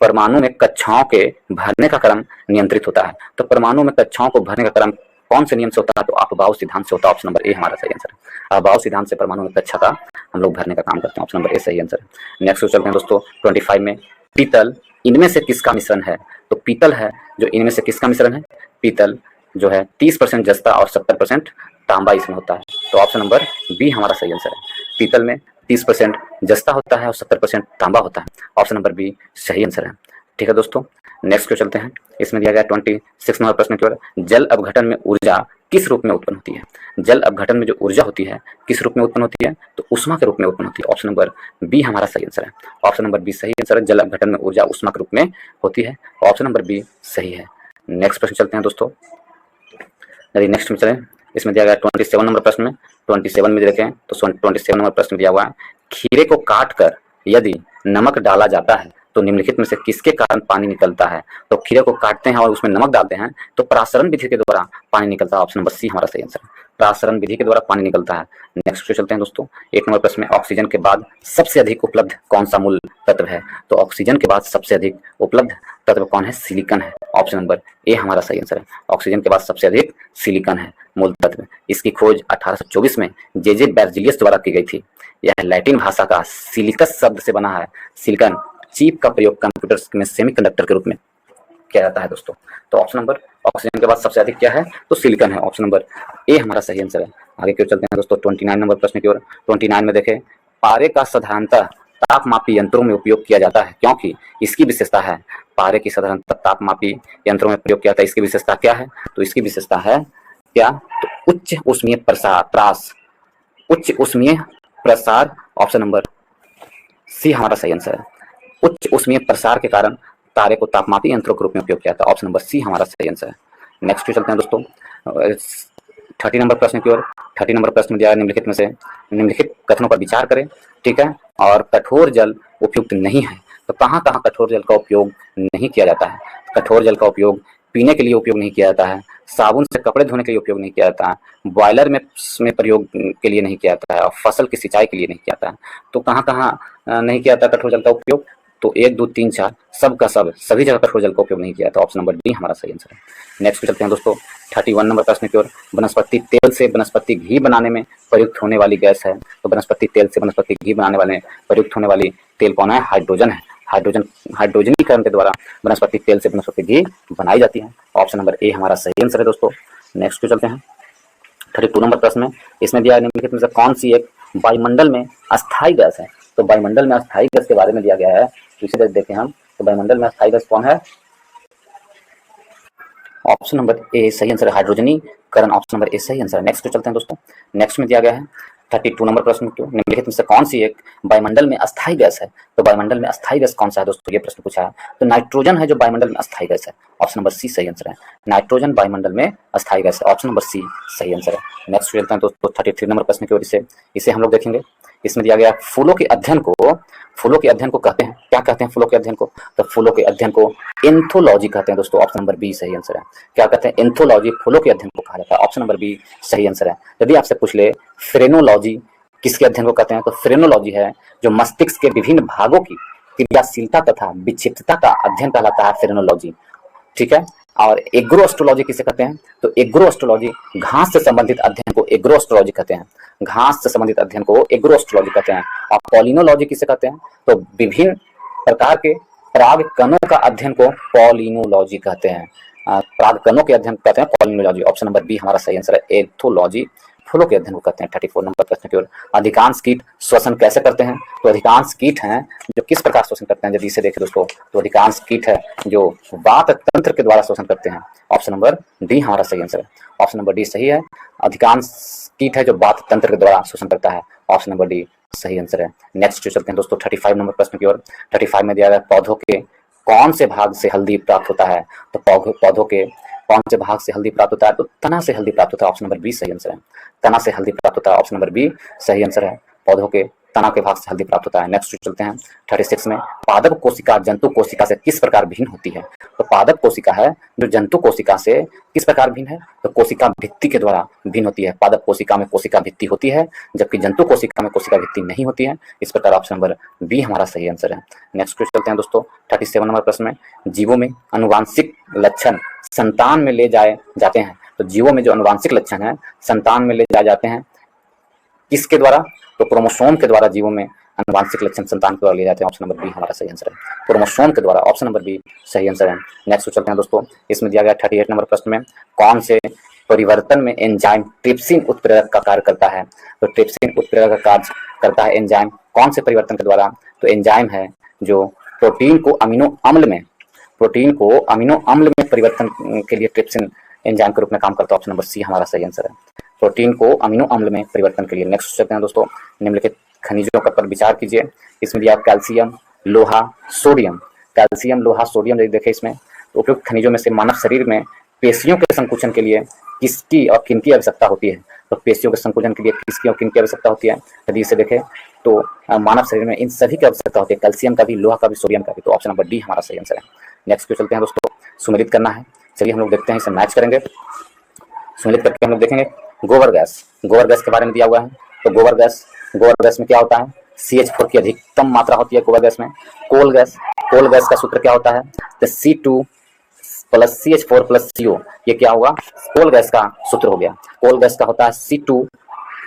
परमाणु में कक्षाओं के भरने का क्रम नियंत्रित होता है। तो परमाणु में कक्षाओं को भरने का क्रम कौन से नियम से होता है, तो अपबाव सिद्धांत से होता है। ऑप्शन नंबर ए हमारा सही आंसर है। अपबाव सिद्धांत से परमाणु में कक्षा का हम लोग भरने का काम करते हैं, ऑप्शन नंबर ए सही आंसर है। नेक्स्ट चलते हैं दोस्तों 25 में। पीतल इनमें से किसका मिश्रण है, तो पीतल है जो इनमें से किसका मिश्रण है, पीतल जो है 30% जस्ता और 70% तांबा इसमें होता है। तो ऑप्शन नंबर बी हमारा सही आंसर है। पीतल में 30% जस्ता होता है और 70% तांबा होता है, ऑप्शन नंबर बी सही आंसर है। ठीक है दोस्तों, नेक्स्ट क्वेश्चन चलते हैं। इसमें दिया गया 26 नंबर प्रश्न केवल, जल अपघटन में ऊर्जा किस रूप में उत्पन्न होती है। जल अपघटन में जो ऊर्जा होती है किस रूप में उत्पन्न होती है, तो उष्मा के रूप में उत्पन्न होती है। ऑप्शन नंबर बी हमारा सही आंसर है। ऑप्शन नंबर बी सही आंसर है। जल अपघटन में ऊर्जा उष्मा के रूप में होती है, ऑप्शन नंबर बी सही है। नेक्स्ट प्रश्न चलते हैं दोस्तों। यदि नेक्स्ट में चलें, इसमें दिया गया 27 नंबर प्रश्न में। 27 में देखें तो 27 नंबर प्रश्न में दिया हुआ है, खीरे को काट कर यदि नमक डाला जाता है तो निम्नलिखित में से किसके कारण पानी निकलता है। तो खीरे को काटते हैं और उसमें नमक डालते हैं तो प्रासरण विधि के द्वारा पानी निकलता है, ऑप्शन नंबर सी हमारा सही आंसर है। प्रासरण विधि के द्वारा पानी निकलता है। नेक्स्ट चलते हैं दोस्तों 1 नंबर प्रश्न में, ऑक्सीजन के बाद सबसे अधिक उपलब्ध कौन सा मूल तत्व है। तो ऑक्सीजन के बाद सबसे अधिक उपलब्ध तत्व कौन है, सिलिकॉन है, ऑप्शन नंबर ए हमारा सही आंसर है। ऑक्सीजन के बाद सबसे अधिक सिलिकॉन है मूल तत्व। इसकी खोज 1824 में जे बेर्जिलियस द्वारा की गई थी। यह लैटिन भाषा का सिलिकस शब्द से बना है। सिलिकॉन चिप का प्रयोग कंप्यूटर में सेमीकंडक्टर के रूप में किया जाता है दोस्तों। तो ऑप्शन नंबर ऑक्सीजन के बाद सबसे अधिक क्या है, तो सिलिकॉन है। ऑप्शन नंबर ए हमारा सही आंसर है। आगे की ओर चलते हैं दोस्तों 29 नंबर प्रश्न की ओर। 29 में देखें, पारे का साधारणतः तापमापी यंत्रों में उपयोग किया जाता है क्योंकि इसकी विशेषता है। पारे की साधारणतः तापमापी यंत्रों में प्रयोग किया जाता है, इसकी विशेषता क्या है, तो इसकी विशेषता है क्या, तो उच्च ऊष्मीय उच्च ऊष्मीय प्रसार। ऑप्शन नंबर सी हमारा सही आंसर है। उच्च ऊष्मीय प्रसार के कारण तारे को तापमापी यंत्रों के रूप में उपयोग किया जाता है। ऑप्शन नंबर सी हमारा सही आंसर है। नेक्स्ट चलते हैं दोस्तों 30 नंबर प्रश्न की ओर। 30 नंबर प्रश्न में दिया है, निम्नलिखित में से निम्नलिखित कथनों पर विचार करें, ठीक है। और कठोर जल उपयुक्त नहीं है, तो कहाँ कहाँ कठोर जल का उपयोग नहीं किया जाता है। कठोर जल का उपयोग पीने के लिए उपयोग नहीं किया जाता है, साबुन से कपड़े धोने के लिए उपयोग नहीं किया जाता है, बॉयलर में प्रयोग के लिए नहीं किया जाता है, और फसल की सिंचाई के लिए नहीं किया जाता है। तो कहाँ कहाँ नहीं किया जाता कठोर जल का उपयोग, तो 1 2 3 4 सबका सभी जगह कठोर जल का उपयोग नहीं किया था। ऑप्शन नंबर डी हमारा सही आंसर है। नेक्स्ट चलते हैं दोस्तों 31 नंबर प्रश्न की ओर। वनस्पति तेल से वनस्पति घी बनाने में प्रयुक्त होने वाली गैस है, तो वनस्पति तेल से वनस्पति घी बनाने वाले प्रयुक्त होने वाली तेल कौन है, हाइड्रोजन है। हाइड्रोजनीकरण के द्वारा वनस्पति तेल से वनस्पति घी बनाई जाती है। ऑप्शन नंबर ए हमारा सही आंसर है दोस्तों। नेक्स्ट चलते हैं 32 नंबर प्रश्न में। इसमें दिया निम्नलिखित में से कौन सी एक वायुमंडल में अस्थायी गैस है, तो वायुमंडल में अस्थायी गैस के बारे में दिया गया है, तो इसे देखें हम, तो वायुमंडल में अस्थायी गैस कौन है, ऑप्शन नंबर ए सही आंसर है, हाइड्रोजनीकरण। ऑप्शन नंबर ए सही आंसर है। नेक्स्ट चलते हैं दोस्तों। नेक्स्ट में दिया गया है 32 नंबर प्रश्न को, निम्नलिखित में से कौन सी एक वायुमंडल में अस्थायी गैस है, तो वायुमंडल में अस्थायी गैस कौन सा है दोस्तों, ये प्रश्न पूछा है। तो नाइट्रोजन है जो वायुमंडल में अस्थायी गैस है। ऑप्शन नंबर सी सही आंसर है। नाइट्रोजन वायुमंडल में अस्थायी गैस है। ऑप्शन नंबर सी सही आंसर है। नेक्स्ट चलते हैं दोस्तों 33 नंबर प्रश्न की ओर। इसे हम लोग देखेंगे। इसमें दिया गया फूलों के अध्ययन को कहते हैं, क्या कहते हैं फूलों के अध्ययन को, तो फूलों के अध्ययन को एंथोलॉजी कहते हैं दोस्तों। ऑप्शन नंबर बी सही आंसर है। क्या कहते हैं, एंथोलॉजी फूलों के अध्ययन को कहा जाता है। ऑप्शन नंबर बी सही आंसर है। यदि आपसे पूछ ले फ्रेनोलॉजी किसके अध्ययन को कहते हैं, तो फ्रेनोलॉजी है जो मस्तिष्क के विभिन्न भागों की क्रियाशीलता तथा विक्षिप्तता का अध्ययन कहलाता है, फ्रेनोलॉजी, ठीक है। और एग्रो एस्ट्रोलॉजी किसे कहते हैं, तो एग्रो एस्ट्रोलॉजी घास से संबंधित अध्ययन को एग्रो एस्ट्रोलॉजी कहते हैं। घास से संबंधित अध्ययन को एग्रो एस्ट्रोलॉजी कहते हैं। और पॉलिनोलॉजी किसे कहते हैं, तो विभिन्न प्रकार के परागकणों का अध्ययन को पॉलिनोलॉजी कहते हैं। परागकणों के अध्ययन कहते हैं पॉलिनोलॉजी। ऑप्शन नंबर बी हमारा सही आंसर है। एंथोलॉजी फूलों के अध्ययन को कहते हैं। 34 नंबर प्रश्न की ओर। अधिकांश कीट श्वसन कैसे करते हैं, तो अधिकांश कीट हैं जो किस प्रकार श्वसन करते हैं, यदि इसे देखें दोस्तों, तो अधिकांश कीट है जो वात तंत्र के द्वारा श्वसन करते हैं। ऑप्शन नंबर डी हमारा सही आंसर है। ऑप्शन नंबर डी सही है। अधिकांश कीट है जो वात तंत्र के द्वारा श्वसन करता है। ऑप्शन नंबर डी सही आंसर है। नेक्स्ट चलते हैं दोस्तों 35 नंबर प्रश्न की ओर। 35 में दिया गया पौधों के कौन से भाग से हल्दी प्राप्त होता है, तो पौधों के कौन से भाग से हल्दी प्राप्त होता है, तो तना से हल्दी प्राप्त होता है। ऑप्शन नंबर बी सही आंसर है। तना से हल्दी प्राप्त होता है। ऑप्शन नंबर बी सही आंसर है। पौधों के तना के भाग से हल्दी प्राप्त होता है। नेक्स्ट चलते हैं 36 में। पादप कोशिका जंतु कोशिका से किस प्रकार भिन्न होती है, तो पादप कोशिका है जो जंतु कोशिका से किस प्रकार भिन्न है, तो कोशिका भित्ति के द्वारा भिन्न होती है। पादप कोशिका में कोशिका भित्ति होती है, जबकि जंतु कोशिका में कोशिका भित्ति नहीं होती है। इस प्रकार ऑप्शन नंबर बी हमारा सही आंसर है। नेक्स्ट चलते हैं दोस्तों 37 नंबर प्रश्न में। जीवों में अनुवांशिक लक्षण संतान में ले जाए जाते हैं, तो जीवों में जो अनुवांशिक लक्षण है संतान में ले जाए जाते हैं किसके द्वारा, तो क्रोमोसोम के द्वारा जीवों में अनुवांशिक लक्षण संतान के द्वारा लिए जाते हैं। ऑप्शन नंबर बी हमारा सही आंसर है। क्रोमोसोम के द्वारा। ऑप्शन नंबर बी सही आंसर है। नेक्स्ट चलते हैं दोस्तों। इसमें दिया गया 38 नंबर प्रश्न में कौन से परिवर्तन में एंजाइम ट्रिप्सिन उत्प्रेरक का कार्य करता है, तो ट्रिप्सिन उत्प्रेरक का कार्य करता है एंजाइम कौन से परिवर्तन के द्वारा, तो एंजाइम है जो प्रोटीन को अमीनो अम्ल में परिवर्तन के लिए ट्रिप्सिन एंजाइम के रूप में काम करता है। ऑप्शन नंबर सी हमारा सही आंसर है। प्रोटीन को अमीनो अम्ल में परिवर्तन के लिए। नेक्स्ट चलते हैं दोस्तों। निम्नलिखित खनिजों का पर विचार कीजिए। इसमें दिया कैल्शियम, लोहा, सोडियम। कैल्शियम, लोहा, सोडियम यदि देखें इसमें, तो उपयुक्त खनिजों में से मानव शरीर में पेशियों के संकुचन के लिए किसकी और किनकी आवश्यकता होती है, तो पेशियों के संकुचन के लिए किसकी और किनकी आवश्यकता होती है, यदि इसे देखें तो मानव शरीर में इन सभी की आवश्यकता होती है, कैल्शियम का भी, लोहा का भी, सोडियम का भी। तो ऑप्शन नंबर डी हमारा सही आंसर है। नेक्स्ट चलते हैं दोस्तों। सुमेलित करना है, चलिए हम लोग देखते हैं, इसे मैच करेंगे। सुमेलित करके हम लोग देखेंगे गोबर गैस के बारे में दिया हुआ है। तो गोबर गैस में क्या होता है, CH4 की अधिकतम मात्रा होती है गोबर गैस में। कोल गैस का सूत्र क्या होता है, तो C2 plus CH4 plus CO, ये क्या होगा, कोल गैस का सूत्र हो गया। कोल गैस का होता है C2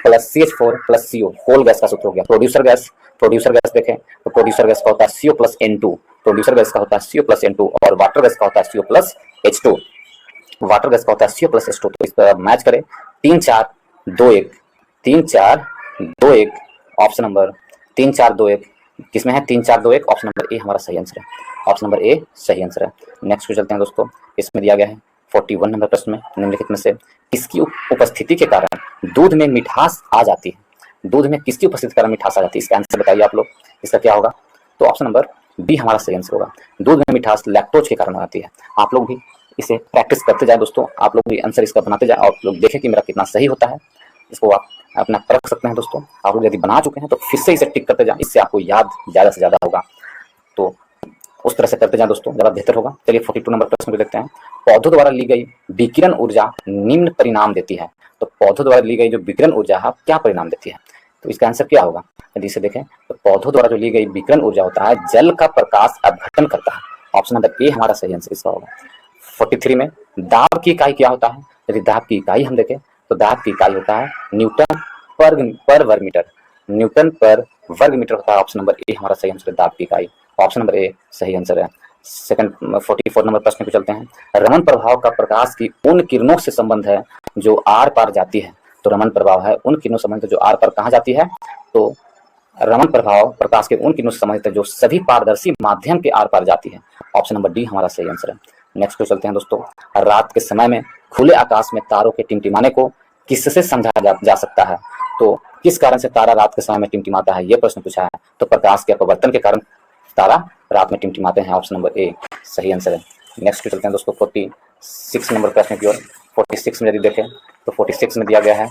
plus CH4 plus CO coal gas का सूत्र हो गया। प्रोड्यूसर गैस देखें तो प्रोड्यूसर गैस का होता है CO plus N2, producer gas का होता है CO प्लस N2, और वाटर गैस का होता है CO plus H2, water gas का होता है CO प्लस H2। तो इस पर मैच करें 3-4-2-1, 3-4-2-1, ऑप्शन नंबर 3-4-2-1 किसमें है? 3-4-2-1, ऑप्शन नंबर ए हमारा सही आंसर है, ऑप्शन नंबर ए सही आंसर है। नेक्स्ट पे चलते हैं दोस्तों, इसमें दिया गया है 41 नंबर प्रश्न में, निम्नलिखित में से किसकी उपस्थिति के कारण दूध में मिठास आ जाती है? दूध में किसकी उपस्थिति के कारण मिठास आ जाती है? इसका आंसर बताइए आप लोग, इसका क्या होगा? तो ऑप्शन नंबर बी हमारा सही आंसर होगा। दूध में मिठास लैक्टोज के कारण आती है। आप लोग भी इसे प्रैक्टिस करते जाए दोस्तों, आप लोग भी आंसर इसका बनाते जाए और लोग देखें कि मेरा कितना सही होता है। इसको आप अपना परख सकते हैं दोस्तों। आप लोग यदि बना चुके हैं तो फिर से इसे टिक करते जाएं, इससे आपको याद ज़्यादा से ज़्यादा होगा। तो उस तरह से करते जाएं दोस्तों, ज़्यादा बेहतर होगा। चलिए 42 नंबर प्रश्न को देखते हैं। पौधों द्वारा ली गई विकिरण ऊर्जा निम्न परिणाम देती है। तो पौधों द्वारा ली गई जो विकिरण ऊर्जा है क्या परिणाम देती है? तो इसका आंसर क्या होगा? यदि इसे देखें तो पौधों द्वारा जो ली गई विकिरण ऊर्जा होता है जल का प्रकाश अपघटन करता है। ऑप्शन नंबर ए हमारा सही आंसर इसका होगा। 43 में दाब की इकाई क्या होता है? यदि दाब की इकाई हम देखें तो दाब की इकाई होता है न्यूटन पर वर्ग मीटर, न्यूटन पर वर्ग मीटर होता है। ऑप्शन नंबर ए हमारा सही आंसर है, दाब की इकाई, ऑप्शन नंबर ए सही आंसर है। सेकंड 44 नंबर प्रश्न पे चलते हैं। रमन प्रभाव का प्रकाश की उन किरणों से संबंध है जो आर पार जाती है। तो रमन प्रभाव है उन किरणों से संबंधित जो आर पार कहाँ जाती है? तो रमन प्रभाव प्रकाश के उन किरणों से संबंधित है जो सभी पारदर्शी माध्यम के आर पार जाती है। ऑप्शन नंबर डी हमारा सही आंसर है। नेक्स्ट पे चलते हैं दोस्तों। रात के समय में खुले आकाश में तारों के टिमटिमाने को किससे समझा जा सकता है? तो किस कारण से तारा रात के समय में टिमटिमाता है, यह प्रश्न पूछा है। तो प्रकाश के अपवर्तन के कारण तारा रात में टिमटिमाते हैं, ऑप्शन नंबर ए सही आंसर है। नेक्स्ट पे चलते हैं दोस्तों 46 नंबर प्रश्न की ओर। 46 में यदि देखें तो 46 में दिया गया है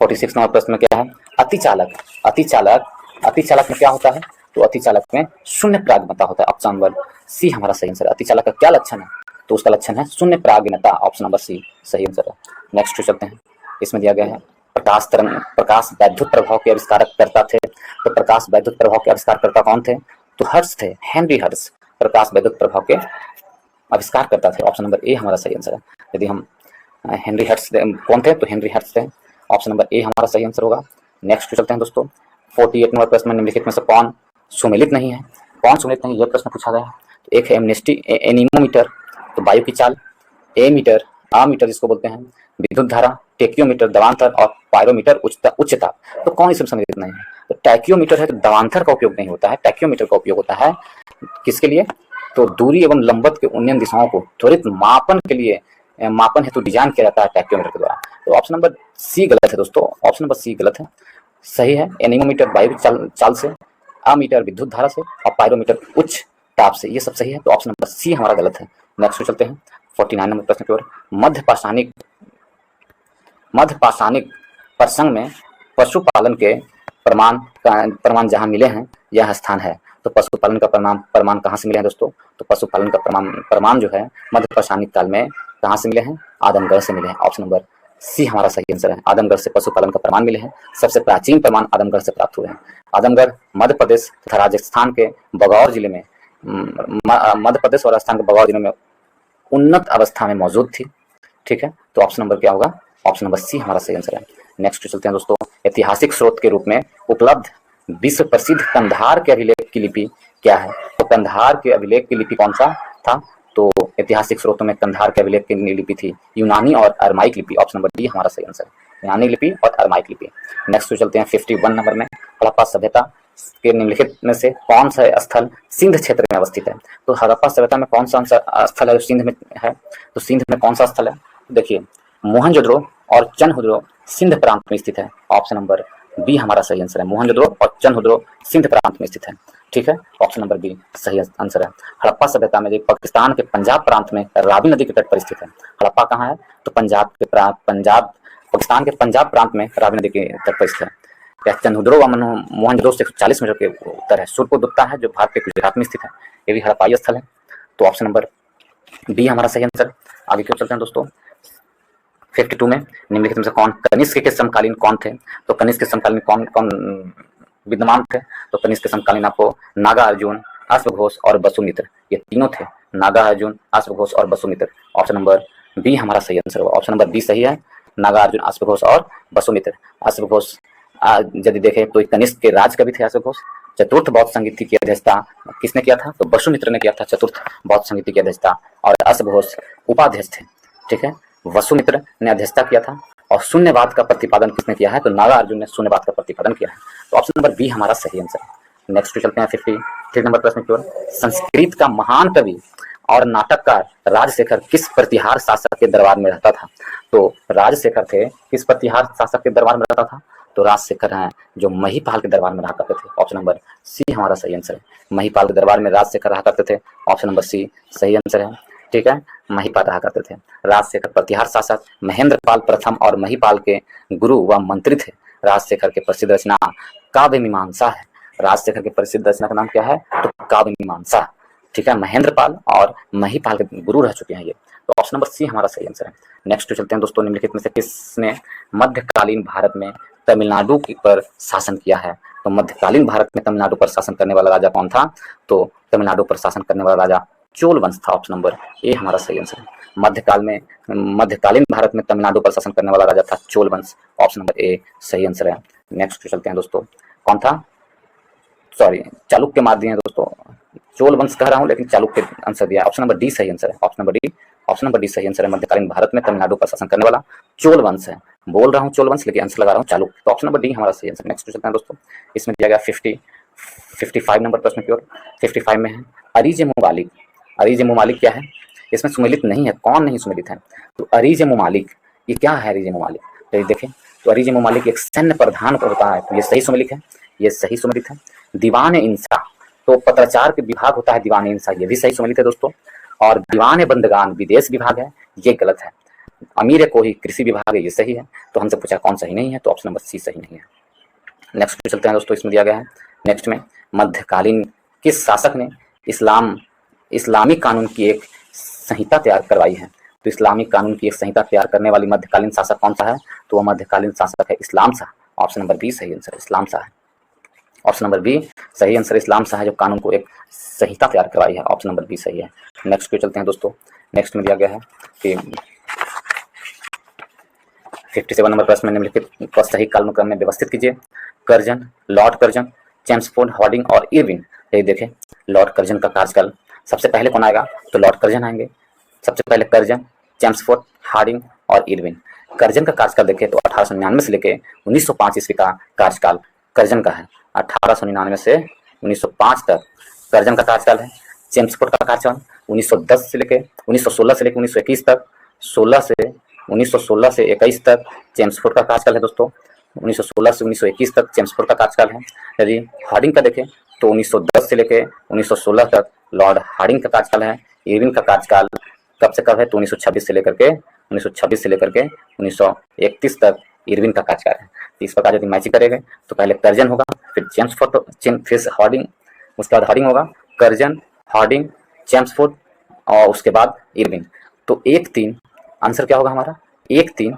46 नंबर प्रश्न में क्या है? अतिचालक में क्या होता है? तो अतिचालक में शून्य प्रागमता होता है, ऑप्शन नंबर सी हमारा सही आंसर है। अतिचालक का क्या लक्षण है? तो उसका लक्षण है शून्य प्रागमता, ऑप्शन नंबर सी सही आंसर है। नेक्स्ट चलते हैं, इसमें दिया गया है प्रकाश वैद्युत प्रभाव के आविष्कारक करता थे। तो प्रकाश वैद्युत प्रभाव के आविष्कारकर्ता कौन थे? तो हर्ट्ज थे, हेनरी हर्ट्ज प्रकाश वैद्युत प्रभाव के आविष्कार करता थे, ऑप्शन नंबर ए हमारा सही आंसर है। यदि हम हेनरी हर्ट्ज कौन थे? तो हेनरी हर्ट्ज थे, ऑप्शन नंबर ए हमारा सही आंसर होगा। नेक्स्ट चलते हैं दोस्तों 48 नंबर प्रश्न में निम्नलिखित में से कौन सुमेलित नहीं है? कौन सुमेलित नहीं, यह प्रश्न पूछा गया है। तो एक है एनीमोमीटर, तो वायु की चाल, ए मीटर मीटर जिसको बोलते हैं, विद्युत धारा, टेक्योमीटर दबांतर, और पायरोमीटर उच्चता। तो कौन इसमें सम्मिलित नहीं है? तो टैक्योमीटर है, तो दबांतर का उपयोग नहीं होता है, टैक्योमीटर का उपयोग होता है किसके लिए? तो दूरी एवं लंबवत के उन्नयन दिशाओं को त्वरित मापन के लिए मापन हेतु डिजाइन किया जाता है टैक्योमीटर के द्वारा। तो ऑप्शन नंबर सी गलत है दोस्तों, ऑप्शन नंबर सी गलत है। सही है एनीमोमीटर वायु चाल से, मीटर विद्युत धारा से, और पायरोमीटर उच्च ताप से, ये सब सही है। तो ऑप्शन नंबर सी हमारा गलत है। नेक्स्ट चलते हैं 49 नंबर प्रश्न की ओर। मध्य पाषाणिक प्रसंग में पशुपालन के प्रमाण जहाँ मिले हैं यह स्थान है। तो पशुपालन का प्रमाण कहाँ से मिले हैं दोस्तों? तो पशुपालन का प्रमाण जो है मध्य पाषाणिक काल में कहाँ से मिले हैं? आदमगढ़ से मिले हैं, ऑप्शन नंबर सी हमारा सही आंसर है। आदमगढ़ से पशुपालन का प्रमाण मिले हैं। सबसे प्राचीन प्रमाण आदमगढ़ से प्राप्त हुए हैं। आदमगढ़ मध्य प्रदेश तथा राजस्थान के बगौर जिले में, मध्य प्रदेश और राजस्थान के बगौर जिले में उन्नत अवस्था में मौजूद थी। ठीक है, तो ऑप्शन नंबर क्या होगा? ऑप्शन नंबर सी हमारा सही आंसर है। नेक्स्ट चलते हैं दोस्तों, ऐतिहासिक स्रोत के रूप में उपलब्ध विश्व प्रसिद्ध कंधार के अभिलेख की लिपि क्या है? तो कंधार के अभिलेख की लिपि कौन सा था? तो ऐतिहासिक स्रोतों में कंधार के अभिलेख की लिपि थी यूनानी और अरमाइक लिपि, ऑप्शन नंबर डी हमारा सही आंसर है, यूनानी लिपि और अरमाइक लिपि। नेक्स्ट चलते हैं 51 नंबर में, हड़प्पा सभ्यता के निम्नलिखित में से कौन सा स्थल सिंध क्षेत्र में अवस्थित है? तो हड़प्पा सभ्यता में कौन सा स्थल है जो सिंध में है? तो सिंध में कौन सा स्थल है? देखिए मोहनजोदड़ो और चनहुदड़ो सिंध प्रांत में स्थित है, ऑप्शन नंबर बी हमारा सही आंसर है। मोहनजोदड़ो और चनहुदड़ो सिंध प्रांत में स्थित है। ठीक है, ऑप्शन नंबर बी सही आंसर है। हड़प्पा सभ्यता में पाकिस्तान के पंजाब प्रांत में रावी नदी के तट पर स्थित है। हड़प्पा कहाँ है? तो पाकिस्तान के पंजाब प्रांत में रावी नदी के तट पर स्थित है। चनहुदड़ो व मोहनजोदड़ो से 140 मीटर के उत्तर है। सुरपुर दुप्ता है जो भारत के गुजरात में स्थित है, ये भी हड़प्पाई स्थल है। तो ऑप्शन नंबर बी हमारा सही आंसर। आगे क्यों चलते हैं दोस्तों 52 में निम्नलिखित में से कौन कनिष्क के समकालीन कौन थे? तो कनिष्क के समकालीन कौन कौन विद्यमान थे? तो कनिष्क के समकालीन आपको नागार्जुन, अश्वघोष और वसुमित्र, ये तीनों थे, नागार्जुन, अश्वघोष और वसुमित्र, ऑप्शन नंबर बी हमारा सही आंसर होगा। ऑप्शन नंबर बी सही है। नागार्जुन, अश्वघोष और वसुमित्र। अश्वघोष यदि देखें तो कनिष्क के राज कवि थे अश्वघोष। चतुर्थ बौद्ध संगीति की अध्यक्षता किसने किया था? तो वसुमित्र ने किया था चतुर्थ बौद्ध संगीति की अध्यक्षता, और अश्वघोष उपाध्यक्ष थे। ठीक है, वसुमित्र ने अध्यक्षता किया था। और शून्यवाद का प्रतिपादन किसने किया है? तो नागार्जुन ने शून्यवाद का प्रतिपादन किया है। तो ऑप्शन नंबर बी हमारा सही आंसर है। नेक्स्ट चलते हैं 53 नंबर प्रश्न की ओर। संस्कृत का महान कवि और नाटककार राजशेखर किस प्रतिहार शासक के दरबार में रहता था? तो राजशेखर थे किस प्रतिहार शासक के दरबार में रहता था? तो राजशेखर हैं जो महिपाल के दरबार में रहा करते थे। ऑप्शन नंबर सी हमारा सही आंसर है। महिपाल के दरबार में राजशेखर रहा करते थे। ऑप्शन नंबर सी सही आंसर है। ठीक है, महिपाल रहा करते थे। राजशेखर प्रतिहार शासक महेंद्रपाल प्रथम और महिपाल के गुरु व मंत्री थे। राजशेखर के प्रसिद्ध रचना काव्य मीमांसा है। राजशेखर के प्रसिद्ध रचना का नाम क्या है? तो काव्य मीमांसा। ठीक है, महेंद्रपाल और महिपाल के गुरु रह चुके हैं ये। तो ऑप्शन नंबर सी हमारा सही आंसर है। नेक्स्ट चलते हैं दोस्तों, निम्नलिखित में से किसने मध्यकालीन भारत में तमिलनाडु पर शासन किया है? तो मध्यकालीन भारत में तमिलनाडु पर शासन करने वाला राजा कौन था? तो तमिलनाडु पर शासन करने वाला राजा चोल वंश था। ऑप्शन नंबर ए हमारा सही आंसर है। मध्यकालीन भारत में तमिलनाडु पर शासन करने वाला राजा था चोल वंश। ऑप्शन नंबर ए सही आंसर है। नेक्स्ट चलते हैं दोस्तों, कौन था? सॉरी, चालुक्य मार दिए हैं दोस्तों, चोल वंश कह रहा हूं लेकिन चालुक्य आंसर दिया। ऑप्शन नंबर डी सही आंसर है। ऑप्शन नंबर डी सही आंसर है। मध्यकालीन भारत में तमिलनाडु पर शासन करने वाला चोल वंश है। बोल रहा हूं चोल वंश लेकिन आंसर लगा रहा हूं चालुक्य। तो ऑप्शन नंबर डी हमारा सही आंसर। नेक्स्ट चलते हैं दोस्तों, इसमें दिया गया 55 नंबर प्रश्न की ओर। 55 में है अरीज मुमालिक। अरीज मुमालिक क्या है? इसमें सुमेलित नहीं है। कौन नहीं सुमेलित है? तो अरीज मुमालिक ये क्या है? अरीज मुमालिक तो देखें, तो अरीज मुमालिक एक सैन्य प्रधान को होता है। तो ये सही सुमेलित है। ये सही सुमेलित है। दीवान इंसा तो पत्राचार के विभाग होता है दीवान इंसा, ये भी सही सुमेलित है दोस्तों। और दीवान बंदगान विदेश विभाग है, ये गलत है। अमीर कोही कृषि विभाग है, ये सही है। तो हमसे पूछा कौन सही नहीं है? तो ऑप्शन नंबर सी सही नहीं है। नेक्स्ट चलते हैं दोस्तों, इसमें दिया गया है नेक्स्ट में मध्यकालीन किस शासक ने इस्लामी कानून की एक संहिता तैयार करवाई है? तो इस्लामिक कानून की एक संहिता तैयार करने वाली मध्यकालीन शासक कौन सा है? तो वह मध्यकालीन शासक है इस्लाम शाह। ऑप्शन नंबर बी सही आंसर है, इस्लाम शाह है। ऑप्शन नंबर बी सही आंसर, इस्लाम शाह जो कानून को एक संहिता तैयार करवाई है। ऑप्शन नंबर बी सही है। नेक्स्ट पे चलते हैं दोस्तों, नेक्स्ट में दिया गया है कि 57 नंबर प्रश्न में निम्नलिखित को सही कालक्रम में व्यवस्थित कीजिए। Curzon, Lord Curzon, Chelmsford, Hardinge और इरविन। ये देखें, लॉर्ड कर्जन का कार्यकाल सबसे पहले कौन आएगा? तो लॉर्ड कर्जन आएंगे सबसे पहले। कर्जन, चेम्सफोर्ड, हार्डिंग और इरविन। कर्जन का कार्यकाल देखें तो 1899 से लेकर 1905 ईस्वी का कार्यकाल कर्जन का है। 1899 से 1905 तक कर्जन का कार्यकाल है। चेम्सफोर्ड का कार्यकाल 1910 से लेकर 1916 से लेकर 1921 तक, 1916 से 21 तक चेम्सफोर्ड का कार्यकाल है दोस्तों। 1916 से 1921 तक चेम्सफोर्ड का कार्यकाल है। यदि हार्डिंग का देखें तो 1910 से लेकर 1916 तक लॉर्ड हार्डिंग का कार्यकाल है। इरविन का कार्यकाल कब से कब है? तो 1926 से लेकर के 1931 तक इरविन का कार्यकाल है। तो इस प्रकार यदि मैचिंग करेंगे तो पहले कर्जन होगा, फिर चेम्सफोर्ड, फिर हार्डिंग, उसके बाद हार्डिंग होगा, कर्जन, हार्डिंग, चेम्सफोर्ड और उसके बाद इरविन। तो 1-3 आंसर क्या होगा हमारा? 1-3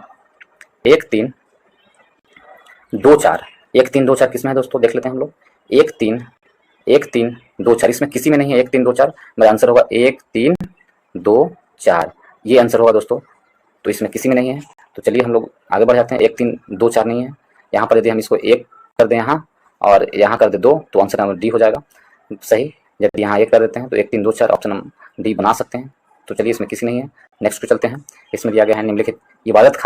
1-3-2-4। 1-3-2-4 किसमें है दोस्तों? देख लेते हैं हम लोग। 1-3-2-4 इसमें किसी में नहीं है। 1-3-2-4 मेरा आंसर होगा 1-3-2-4, ये आंसर होगा दोस्तों। तो इसमें किसी में नहीं है। तो चलिए हम लोग आगे बढ़ जाते हैं। 1-3-2-4 नहीं है यहाँ पर। यदि हम इसको 1 कर दें यहाँ और यहाँ कर दे 2 तो आंसर नंबर डी हो जाएगा सही। यदि यहाँ 1 कर देते हैं तो 1-3-2-4 ऑप्शन हम डी बना सकते हैं। तो चलिए इसमें किसी नहीं है। नेक्स्ट पे चलते हैं। इसमें दिया गया है निम्नलिखित इबादत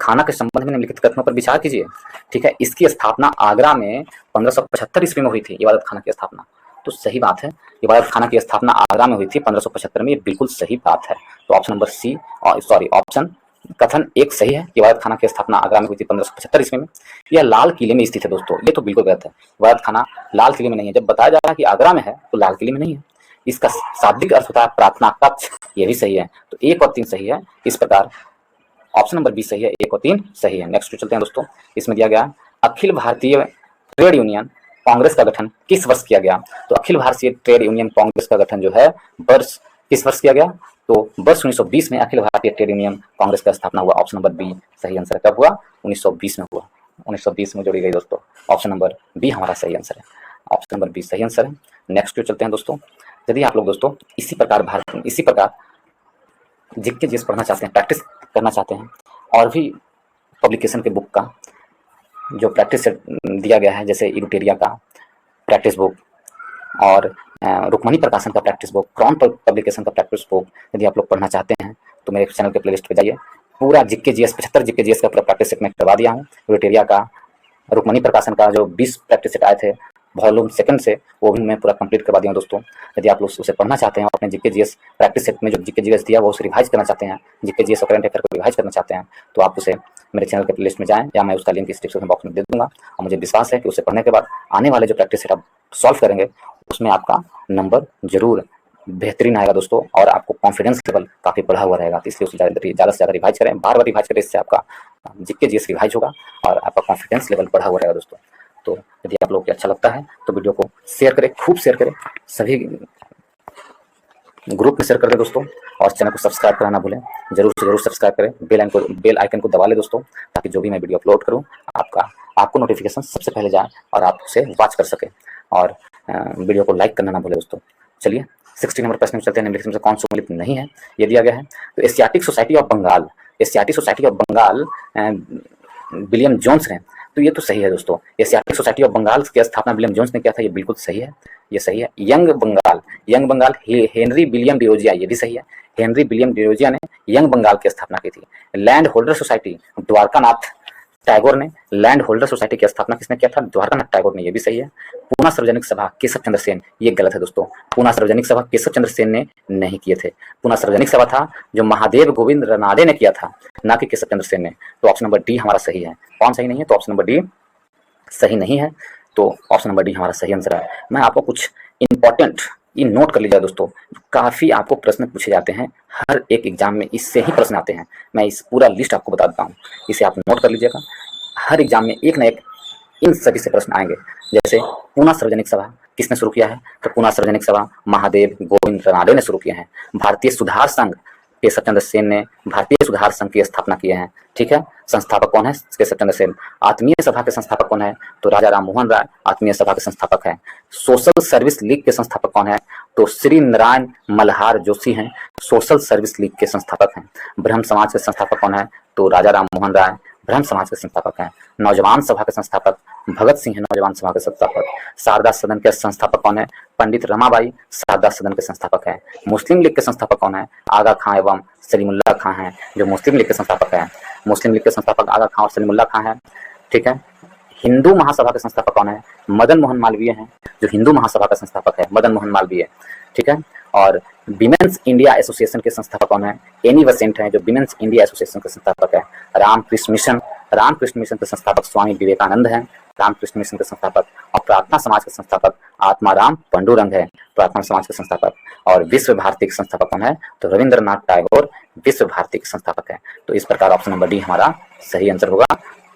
खाना के संबंध में निम्नलिखित कथनों पर विचार कीजिए। ठीक है, इसकी स्थापना आगरा में 1575 ईस्वी में हुई थी। इबादत खाना की स्थापना, तो सही बात है, इबादत खाना की स्थापना आगरा में हुई थी 1575 में। ये बिल्कुल सही बात है। तो ऑप्शन नंबर सी, ऑप्शन कथन 1 सही है। इबादत खाना की स्थापना आगरा में हुई थी 1575 ईस्वी में। यह लाल किले में स्थित है दोस्तों, ये तो बिल्कुल गलत है। इबादत खाना लाल किले में नहीं है। जब बताया जा रहा है कि आगरा में है तो लाल किले में नहीं है। इसका शाब्दिक अर्थ होता है प्रार्थना कक्ष, ये भी सही है। तो 1 और 3 सही है। इस प्रकार ऑप्शन नंबर बी सही है, 1 और 3 सही है। नेक्स्ट चलते हैं दोस्तों, इसमें दिया गया अखिल भारतीय ट्रेड यूनियन कांग्रेस का गठन किस वर्ष किया गया? तो अखिल भारतीय ट्रेड यूनियन कांग्रेस का गठन जो है वर्ष किस वर्ष किया गया? तो वर्ष 1920 में अखिल भारतीय ट्रेड यूनियन कांग्रेस का स्थापना हुआ। ऑप्शन नंबर बी सही आंसर है। कब हुआ? 1920 में हुआ। 1920 में जोड़ी गई दोस्तों। ऑप्शन नंबर बी हमारा सही आंसर है। ऑप्शन नंबर बी सही आंसर है। नेक्स्ट चलते हैं दोस्तों। यदि आप लोग दोस्तों इसी प्रकार जीके जीएस पढ़ना चाहते हैं, प्रैक्टिस करना चाहते हैं, और भी पब्लिकेशन के बुक का जो प्रैक्टिस सेट दिया गया है, जैसे इरुटेरिया का प्रैक्टिस बुक और रुक्मणी प्रकाशन का प्रैक्टिस बुक, क्रॉन पब्लिकेशन का प्रैक्टिस बुक, यदि आप लोग पढ़ना चाहते हैं तो मेरे चैनल के प्लेलिस्ट पे जाइए। पूरा जीके जीएस 75 जीके जीएस का पूरा प्रैक्टिस सेट मैं करवा दिया हूँ। इरुटेरिया का, रुक्मणी प्रकाशन का जो 20 प्रैक्टिस सेट आए थे वॉल्यूम सेकंड से, वो भी मैं पूरा कंप्लीट करवा दिया हूँ दोस्तों। यदि आप लोग उसे पढ़ना चाहते हैं, अपने जीके जीएस प्रैक्टिस सेट में जो जीके जीएस दिया वो उसे रिवाइज करना चाहते हैं, जीके जीएस और करंट अफेयर को रिवाइज करना चाहते हैं, तो आप उसे मेरे चैनल के प्लेलिस्ट में जाएं, या मैं उसका लिंक इस डिस्क्रिप्शन बॉक्स में दे दूंगा। और मुझे विश्वास है कि उसे पढ़ने के बाद आने वाले जो प्रैक्टिस सेट आप सॉल्व करेंगे उसमें आपका नंबर जरूर बेहतरीन आएगा दोस्तों, और आपको कॉन्फिडेंस लेवल काफ़ी बढ़ा हुआ रहेगा। तो इसलिए उसे ज़्यादा से ज़्यादा रिवाइज करें, बार बार रिवाइज करें, इससे आपका जीके जीएस रिवाइज होगा और आपका कॉन्फिडेंस लेवल बढ़ा हुआ रहेगा दोस्तों। तो यदि आप लोग को अच्छा लगता है तो वीडियो को शेयर करें, खूब शेयर करें, सभी ग्रुप में शेयर कर दें दोस्तों, और चैनल को सब्सक्राइब करना ना भूलें, जरूर से जरूर सब्सक्राइब करें, बेल आइकन को दबा लें दोस्तों, ताकि जो भी मैं वीडियो अपलोड करूं आपको नोटिफिकेशन सबसे पहले जाए और आप उसे वॉच कर सकें, और वीडियो को लाइक करना ना भूलें दोस्तों। चलिए 60 नंबर प्रश्न में चलते हैं। निम्नलिखित में से कौन सम्मिलित नहीं है, ये दिया गया है। तो Asiatic Society of Bengal, Asiatic Society of Bengal William Jones ने, तो ये तो सही है दोस्तों। एशियाटिक सोसाइटी ऑफ बंगाल की स्थापना विलियम जोन्स ने किया था, ये बिल्कुल सही है, ये सही है। यंग बंगाल हेनरी विलियम डिरोजिया, ये भी सही है। हेनरी विलियम डिरोजिया ने यंग बंगाल की स्थापना की थी। Land holder society Dwarkanath Tagore ने, लैंड होल्डर सोसाइटी की स्थापना किसने किया था? द्वारकानाथ टैगोर ने, ये भी सही है। पूना सार्वजनिक सभा केशव चंद्र सेन, ये गलत है दोस्तों। पूना सार्वजनिक सभा केशव चंद्र सेन ने नहीं किए थे। पूना सार्वजनिक सभा था जो महादेव गोविंद रनाडे ने किया था, ना कि केशव चंद्र सेन ने। तो ऑप्शन नंबर डी हमारा सही है। कौन सही नहीं है? तो ऑप्शन नंबर डी सही नहीं है, तो ऑप्शन नंबर डी हमारा सही आंसर है। मैं आपको कुछ इंपॉर्टेंट ये नोट कर लीजिएगा दोस्तों, काफ़ी आपको प्रश्न पूछे जाते हैं हर एक एग्जाम में, इससे ही प्रश्न आते हैं। मैं इस पूरा लिस्ट आपको बता देता हूँ, इसे आप नोट कर लीजिएगा। हर एग्जाम में एक न एक इन सभी से प्रश्न आएंगे। जैसे पूना सार्वजनिक सभा किसने शुरू किया है? तो पूना सार्वजनिक सभा महादेव गोविंद रनाडे ने शुरू किए हैं। भारतीय सुधार संघ केशव चंद्र सेन ने भारतीय सुधार संघ की स्थापना किए हैं। ठीक है, संस्थापक कौन है? केशव चंद्र सेन। आत्मीय सभा के संस्थापक कौन है? तो राजा राम मोहन राय आत्मीय सभा के संस्थापक है। सोशल सर्विस लीग के संस्थापक कौन है? तो श्री नारायण मल्हार जोशी हैं, सोशल सर्विस लीग के संस्थापक हैं। ब्रह्म समाज के संस्थापक कौन है? तो राजा राम मोहन राय ब्रह्म समाज के संस्थापक हैं। नौजवान सभा के संस्थापक भगत सिंह है, नौजवान सभा के संस्थापक। शारदा सदन के संस्थापक कौन है? पंडित रमाबाई शारदा सदन के संस्थापक है। मुस्लिम लीग के संस्थापक कौन है? आगा खां एवं सलीमुल्लाह खां हैं, जो मुस्लिम लीग के संस्थापक हैं। मुस्लिम लीग के संस्थापक आगा खां और सलीमुल्लाह खां हैं। ठीक है। हिंदू महासभा के संस्थापक कौन है? मदन मोहन मालवीय हैं, जो हिंदू महासभा का संस्थापक है, मदन मोहन मालवीय। ठीक है। और विमेंस इंडिया एसोसिएशन के संस्थापक कौन है? एनी बेसेंट हैं, जो विमेंस इंडिया एसोसिएशन के संस्थापक है। रामकृष्ण मिशन के संस्थापक स्वामी विवेकानंद हैं, रामकृष्ण मिशन के संस्थापक। और प्रार्थना समाज के संस्थापक आत्माराम पंडुरंग है, प्रार्थना समाज के संस्थापक। और विश्व भारती के संस्थापक कौन है? तो रविंद्रनाथ टैगोर विश्व भारती के संस्थापक है। तो इस प्रकार ऑप्शन नंबर डी हमारा सही आंसर होगा।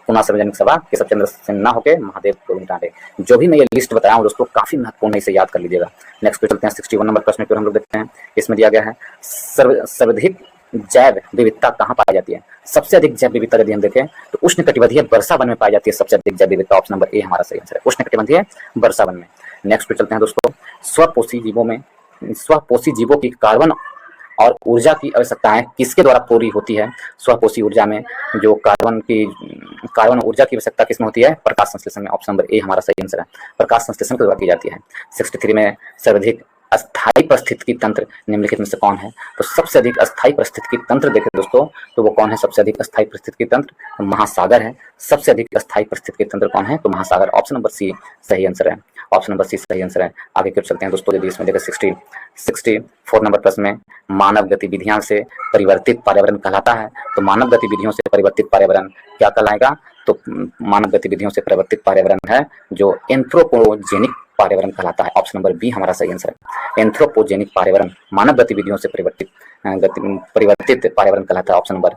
पूना सार्वजनिक सभा केशव चंद्र सेन ना होके महादेव गोविंद रनाडे। जो भी मैं ये लिस्ट बताया हूँ दोस्तों, काफी महत्वपूर्ण है, इसे याद कर लीजिएगा। नेक्स्ट पे चलते हैं 61 नंबर प्रश्न की ओर हम लोग देखते हैं। इसमें दिया गया है सर्वाधिक जैव विविधता कहाँ पाई जाती है? सबसे अधिक जैव विविधता यदि हम देखें तो उष्णकटिबंधीय वर्षा वन में पाई जाती है सबसे अधिक जैव विविधता। ऑप्शन नंबर ए हमारा सही आंसर है, उष्णकटिबंधीय वर्षा वन में। नेक्स्ट पे चलते हैं दोस्तों, स्वपोषी जीवों की कार्बन और ऊर्जा की आवश्यकताएं किसके द्वारा पूरी होती है? स्वपोषी ऊर्जा में जो कार्बन ऊर्जा की आवश्यकता किसमें होती है? प्रकाश संश्लेषण में। ऑप्शन नंबर ए हमारा सही आंसर है, प्रकाश संश्लेषण के द्वारा की जाती है। 63 में सर्वाधिक अस्थायी परिस्थितिकी तंत्र निम्नलिखित में से कौन है? तो सबसे अधिक अस्थायी परिस्थितिकी तंत्र देखें दोस्तों, तो वो कौन है? सबसे अधिक अस्थायी परिस्थितिकी तंत्र महासागर है। सबसे अधिक अस्थायी परिस्थितिकी तंत्र कौन है? तो महासागर। ऑप्शन नंबर सी सही आंसर है, ऑप्शन नंबर सी सही आंसर है। आगे क्यों चलते हैं दोस्तों, यदि इसमें देखो 64 नंबर प्रश्न में मानव गतिविधियां से परिवर्तित पर्यावरण कहलाता है। तो मानव गतिविधियों से परिवर्तित पर्यावरण क्या कहलाएगा? तो मानव गतिविधियों से परिवर्तित पर्यावरण है जो एंथ्रोपोजेनिक पर्यावरण कहलाता है। ऑप्शन नंबर बी हमारा सही आंसर है, एंथ्रोपोजेनिक पर्यावरण मानव गतिविधियों से परिवर्तित पर्यावरण कहलाता है। ऑप्शन नंबर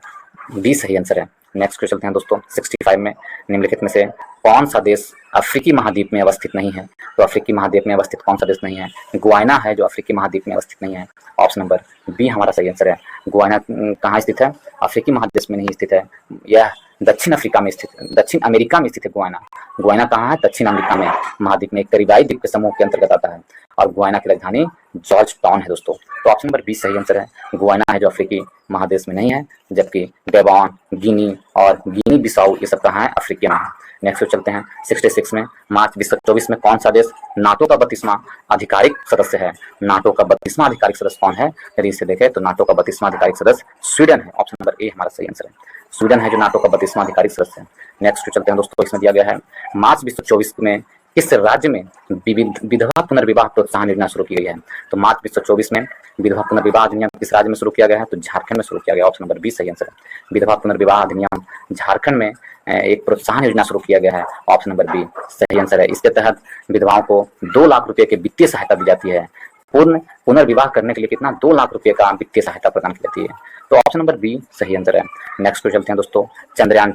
बी सही आंसर है। नेक्स्ट क्वेश्चन चलते हैं दोस्तों 65 में, निम्नलिखित में से कौन सा देश अफ्रीकी महाद्वीप में अवस्थित नहीं है? तो अफ्रीकी महाद्वीप में अवस्थित कौन सा देश नहीं है? गुयाना है जो अफ्रीकी महाद्वीप में अवस्थित नहीं है। ऑप्शन नंबर बी हमारा सही आंसर है। गुयाना कहाँ स्थित है? अफ्रीकी महादेश में नहीं स्थित है, यह दक्षिण अफ्रीका में स्थित, दक्षिण अमेरिका में स्थित है गुयाना। गुयाना कहाँ है? दक्षिण अमेरिका में महाद्वीप में एक करीबाई द्वीप के समूह के अंतर्गत आता है और गुयाना की राजधानी जॉर्ज टाउन है दोस्तों। तो ऑप्शन नंबर 20 सही आंसर है। गुयाना है जो अफ्रीकी महादेश में नहीं है, जबकि गैबॉन, गिनी और गिनी बिसाऊ ये सब कहाँ है? अफ्रीका में है। नेक्स्ट चलते हैं 66 में, मार्च 2024 में कौन सा देश नाटो का 32वां आधिकारिक सदस्य है? नाटो का 32वां आधिकारिक सदस्य कौन है? यदि इसे देखें तो नाटो का 32वां आधिकारिक सदस्य स्वीडन है। ऑप्शन नंबर ए हमारा सही आंसर है। स्वीडन है जो नाटो का 32वां आधिकारिक सदस्य है। नेक्स्ट चलते हैं दोस्तों, इसमें दिया गया है मार्च 2024 में किस राज्य में विधवा पुनर्विवाह प्रोत्साहन योजना शुरू की गई है? तो मार्च 2024 में विधवा पुनर्विवाह अधिनियम किस राज्य में शुरू किया गया है? तो झारखंड में शुरू किया गया। ऑप्शन नंबर 20 सही आंसर है। विधवा पुनर्विवाह अधिनियम झारखंड में एक प्रोत्साहन योजना शुरू किया गया है। ऑप्शन नंबर बी सही आंसर है। इसके तहत विधवाओं को 2 लाख रुपए की वित्तीय सहायता दी जाती है। पुनर्विवाह करने के लिए कितना? 2 लाख रुपए का वित्तीय सहायता प्रदान की जाती है। तो ऑप्शन नंबर बी सही आंसर है। नेक्स्ट पे चलते हैं दोस्तों, चंद्रयान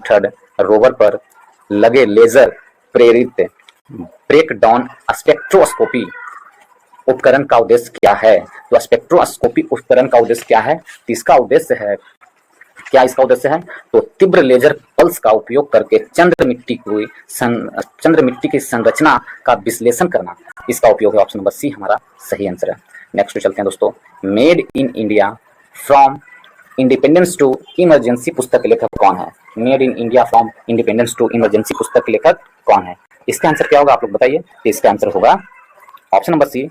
थर्ड रोवर पर लगे लेजर प्रेरित ब्रेक डाउन स्पेक्ट्रोस्कोपी उपकरण का उद्देश्य क्या है? तो स्पेक्ट्रोस्कोपी उपकरण का उद्देश्य क्या है? तो इसका उद्देश्य है, क्या इसका उद्देश्य है? तो तीव्र लेजर पल्स का उपयोग करके चंद्र मिट्टी की संरचना का विश्लेषण करना, इसका उपयोग है। ऑप्शन नंबर सी हमारा सही आंसर है। नेक्स्ट पे चलते हैं दोस्तों, made in India from independence to emergency पुस्तक के लेखक कौन है? Made in India from independence to emergency पुस्तक के लेखक कौन है? इसका आंसर क्या होगा आप लोग बताइए। तो इसका आंसर होगा option number C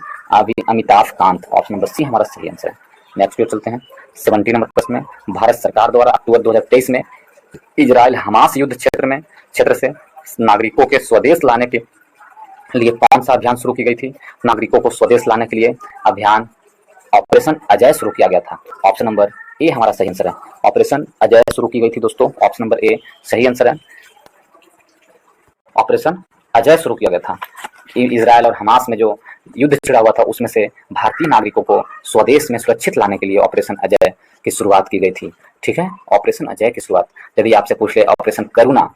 Amitabh Kant. Option number C हमारा सही आंसर है। नेक्स्ट पे चलते हैं 70 नंबर प्रश्न में, भारत सरकार द्वारा अक्टूबर 2023 में इजराइल हमास युद्ध क्षेत्र से नागरिकों के स्वदेश लाने के लिए कौन सा अभियान शुरू की गई थी? नागरिकों को स्वदेश लाने के लिए अभियान ऑपरेशन अजय शुरू किया गया था। ऑप्शन नंबर ए हमारा सही आंसर है। ऑपरेशन अजय शुरू की गई थी दोस्तों। ऑप्शन नंबर ए सही आंसर है। ऑपरेशन अजय शुरू किया गया था। इजराइल और हमास में जो युद्ध छिड़ा हुआ था उसमें से भारतीय नागरिकों को स्वदेश में सुरक्षित लाने के लिए ऑपरेशन अजय की शुरुआत की गई थी। ठीक है, ऑपरेशन अजय की शुरुआत। यदि आपसे पूछ ले ऑपरेशन करुणा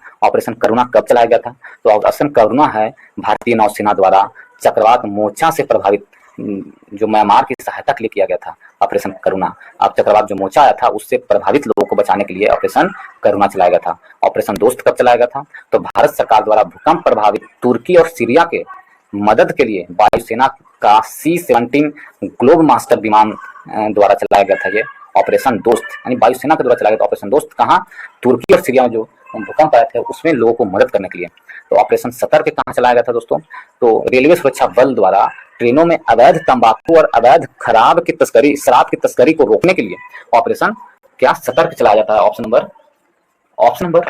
कब चलाया गया था? तो ऑपरेशन करुणा है भारतीय नौसेना द्वारा चक्रवात मोर्चा से प्रभावित जो म्यांमार की सहायता के लिए किया गया था ऑपरेशन करुणा। अब चक्रवात जो मोर्चा आया था उससे प्रभावित लोगों को बचाने के लिए ऑपरेशन करुणा चलाया गया था। ऑपरेशन दोस्त कब चलाया गया था? तो भारत सरकार द्वारा भूकंप प्रभावित तुर्की और सीरिया के मदद के लिए वायुसेना का C-17 ग्लोब मास्टर विमान द्वारा चलाया गया था। ये ऑपरेशन दोस्त यानी वायुसेना के द्वारा चलाया गया था ऑपरेशन दोस्त। कहाँ? तुर्की और सीरिया में जो भूकंप आए थे उसमें लोगों को मदद करने के लिए। तो ऑपरेशन सतर्क कहाँ चलाया गया था दोस्तों? तो रेलवे सुरक्षा बल द्वारा ट्रेनों में अवैध तंबाकू और अवैध शराब की तस्करी को रोकने के लिए ऑपरेशन क्या सतर्क चलाया जाता है? ऑप्शन नंबर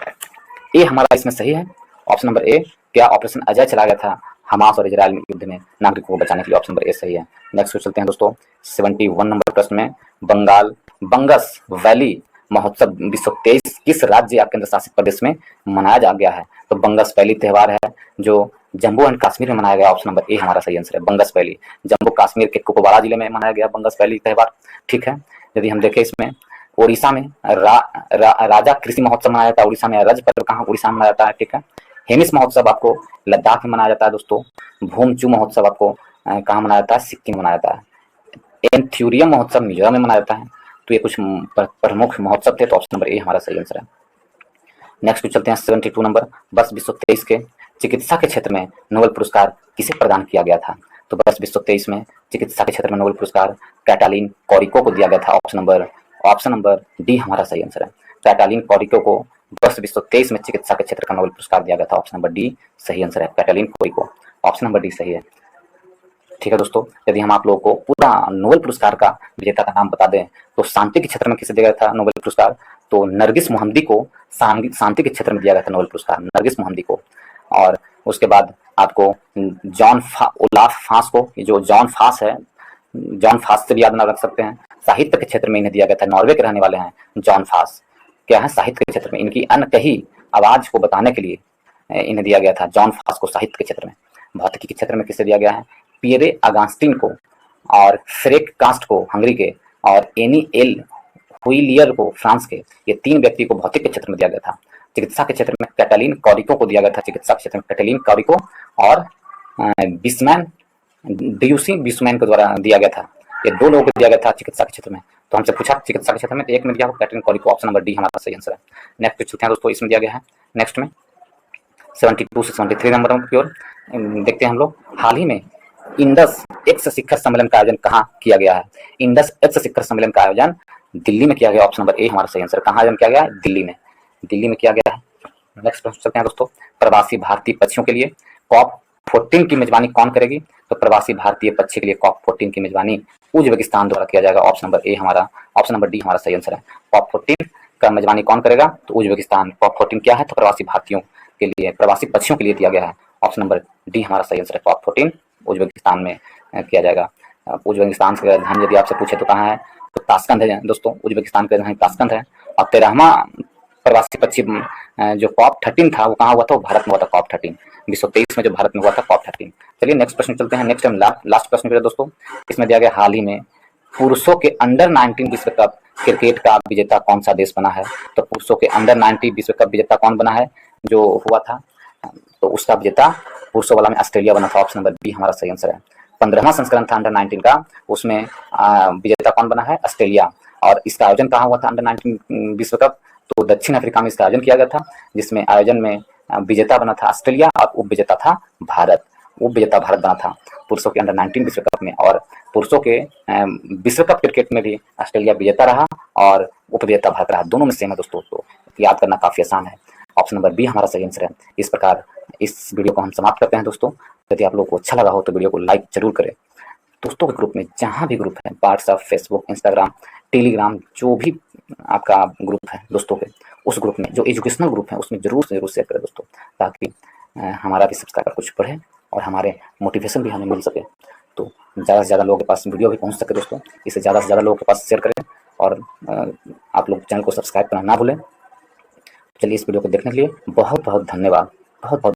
ए हमारा इसमें सही है। ऑप्शन नंबर ए क्या ऑपरेशन अजय चलाया गया था हमास और इजराइल में युद्ध में नागरिकों को बचाने के लिए? ऑप्शन नंबर ए सही है। नेक्स्ट चलते हैं दोस्तों 71 नंबर प्रश्न में, बंगस वैली महोत्सव 2023 किस राज्य या केंद्र शासित प्रदेश में मनाया गया है? तो बंगस वैली त्योहार है जो जम्मू एंड कश्मीर में मनाया गया। ऑप्शन नंबर ए हमारा सही आंसर है। बंगस वैली जम्मू कश्मीर के कुपवाड़ा जिले में मनाया गया बंगस वैली त्योहार। ठीक है, यदि हम देखें इसमें उड़ीसा में राजा कृषि महोत्सव मनाया जाता है। उड़ीसा में रज पर्व कहाँ? उड़ीसा में मनाया जाता है। ठीक है, हेमिस महोत्सव आपको लद्दाख में मनाया जाता है दोस्तों। भूमचू महोत्सव आपको कहाँ मनाया जाता है? सिक्किम में मनाया जाता है। एंथ्यूरियम महोत्सव मिजोरम में मनाया जाता है। तो ये कुछ प्रमुख महोत्सव थे। तो ऑप्शन नंबर ए हमारा सही आंसर है। नेक्स्ट चलते हैं 72 नंबर, वर्ष 2023 के चिकित्सा के क्षेत्र में नोबेल पुरस्कार किसे प्रदान किया गया था? तो वर्ष 2023 में चिकित्सा के क्षेत्र में नोबेल पुरस्कार कैटालिन कोरिको को दिया गया था। ऑप्शन नंबर डी हमारा सही आंसर है। कैटालिन कोरिको को वर्ष 2023 में चिकित्सा के क्षेत्र का नोबेल पुरस्कार दिया गया था। ऑप्शन नंबर डी सही आंसर है। कैटालिन कोरिको, ऑप्शन नंबर डी सही है। ठीक है दोस्तों, यदि हम आप लोगों को पूरा नोबेल पुरस्कार का विजेता का नाम बता दें तो शांति के क्षेत्र में किसे दिया गया था नोबेल पुरस्कार? तो नरगिस मोहम्मदी को शांति के क्षेत्र में दिया गया था नोबेल पुरस्कार, नरगिस मोहम्मदी को। और उसके बाद आपको ओलाफ फांस को, जो जॉन फास है, जॉन फास से भी याद ना रख सकते हैं। साहित्य के क्षेत्र में इन्हें दिया गया था। नॉर्वे के रहने वाले हैं जॉन फास। क्या है? साहित्य के क्षेत्र में इनकी अनकही आवाज को बताने के लिए इन्हें दिया गया था जॉन फास को साहित्य के क्षेत्र में। भौतिकी के क्षेत्र में किसे दिया गया है? पियरे अगास्टिन को और फ्रेक कास्ट को हंगरी के और एनी एल हुइलियर को फ्रांस के, ये 3 व्यक्ति को भौतिक के क्षेत्र में दिया गया था। चिकित्सा के क्षेत्र में कैटालिन कोरिको को दिया गया था। चिकित्सा के क्षेत्र में कैटालिन कोरिको और बिस्मैन के द्वारा दिया गया था। ये 2 लोगों को दिया गया था चिकित्सा के क्षेत्र में, तो हमसे पूछा चिकित्सा के क्षेत्र में, तो एक में दिया हुआ कैटरीन कॉरी को, ऑप्शन नंबर डी हमारा सही आंसर है। नेक्स्ट चलते हैं दोस्तों, इसमें दिया गया है नेक्स्ट में 72 से 73 नंबर की ओर देखते हैं हम लोग। हाल ही में इंडस एक्स शिखर सम्मेलन का आयोजन कहाँ किया गया है? इंडस एक्स शिखर सम्मेलन का आयोजन दिल्ली में किया गया, ऑप्शन नंबर ए हमारा सही आंसर। कहाँ आयोजन किया गया है? दिल्ली में, दिल्ली में किया गया है। नेक्स्ट प्रश्न चलते हैं दोस्तों, प्रवासी भारतीय पक्षियों के लिए कॉप 14 की मेजबानी कौन करेगी? तो प्रवासी भारतीय पक्षी के लिए कॉप 14 की मेजबानी उज्बेकिस्तान द्वारा किया जाएगा, ऑप्शन नंबर ए हमारा, ऑप्शन नंबर डी हमारा सही आंसर है। कॉप 14 का मेजबानी कौन करेगा? तो उज्बेकिस्तान। कॉप 14 क्या है? तो प्रवासी भारतीयों के लिए, प्रवासी पक्षियों के लिए दिया गया है, ऑप्शन नंबर डी हमारा सही आंसर है। कॉप 14 उज्बेकिस्तान में किया जाएगा। उज्बेकिस्तान की राजधानी यदि आपसे पूछे तो कहाँ है? तो ताशकंद है दोस्तों, उज्बेकिस्तान की राजधानी ताशकंद है। और 13वां प्रवासी पक्षी जो कॉप 13 था वो कहाँ हुआ था? वो भारत में हुआ था, कॉप 13 2023 में जो भारत में हुआ था, कॉप 13। चलिए नेक्स्ट प्रश्न चलते हैं। नेक्स्ट टाइम लास्ट प्रश्न मेरा दोस्तों, इसमें दिया गया हाल ही में पुरुषों के अंडर 19 विश्व कप क्रिकेट का विजेता कौन सा देश बना है? तो पुरुषों के अंडर 19 विश्व कप विजेता कौन बना है जो हुआ था? तो उसका विजेता पुरुषों वाला में ऑस्ट्रेलिया बना था, ऑप्शन नंबर बी हमारा सही आंसर है। 15वां संस्करण था अंडर 19 का, उसमें विजेता कौन बना है? ऑस्ट्रेलिया। और इसका आयोजन कहाँ हुआ था अंडर 19 विश्व कप? तो दक्षिण अफ्रीका में इसका आयोजन किया गया था, जिसमें आयोजन में विजेता बना था ऑस्ट्रेलिया और उप विजेता था भारत। उप विजेता भारत बना था पुरुषों के अंडर 19 विश्व कप में, और पुरुषों के विश्व कप क्रिकेट में भी ऑस्ट्रेलिया विजेता रहा और उप विजेता भारत रहा। दोनों में सेम है दोस्तों, तो याद करना काफी आसान है। ऑप्शन नंबर बी हमारा सही आंसर है। इस प्रकार इस वीडियो को हम समाप्त करते हैं दोस्तों। यदि आप लोगों को अच्छा लगा हो तो वीडियो को लाइक जरूर करें। दोस्तों के ग्रुप में, जहाँ भी ग्रुप है, व्हाट्सएप, फेसबुक, इंस्टाग्राम, टेलीग्राम, जो भी आपका ग्रुप है दोस्तों के, उस ग्रुप में जो एजुकेशनल ग्रुप है उसमें जरूर से जरूर शेयर करें दोस्तों, ताकि हमारा भी सब्सक्राइबर कुछ बढ़े और हमारे मोटिवेशन भी हमें मिल सके। तो ज़्यादा से ज़्यादा लोगों के पास वीडियो भी पहुँच सके दोस्तों, इसे ज़्यादा से ज़्यादा लोगों के पास शेयर करें और आप लोग चैनल को सब्सक्राइब करना ना भूलें। चलिए इस वीडियो को देखने के लिए बहुत बहुत धन्यवाद, बहुत बहुत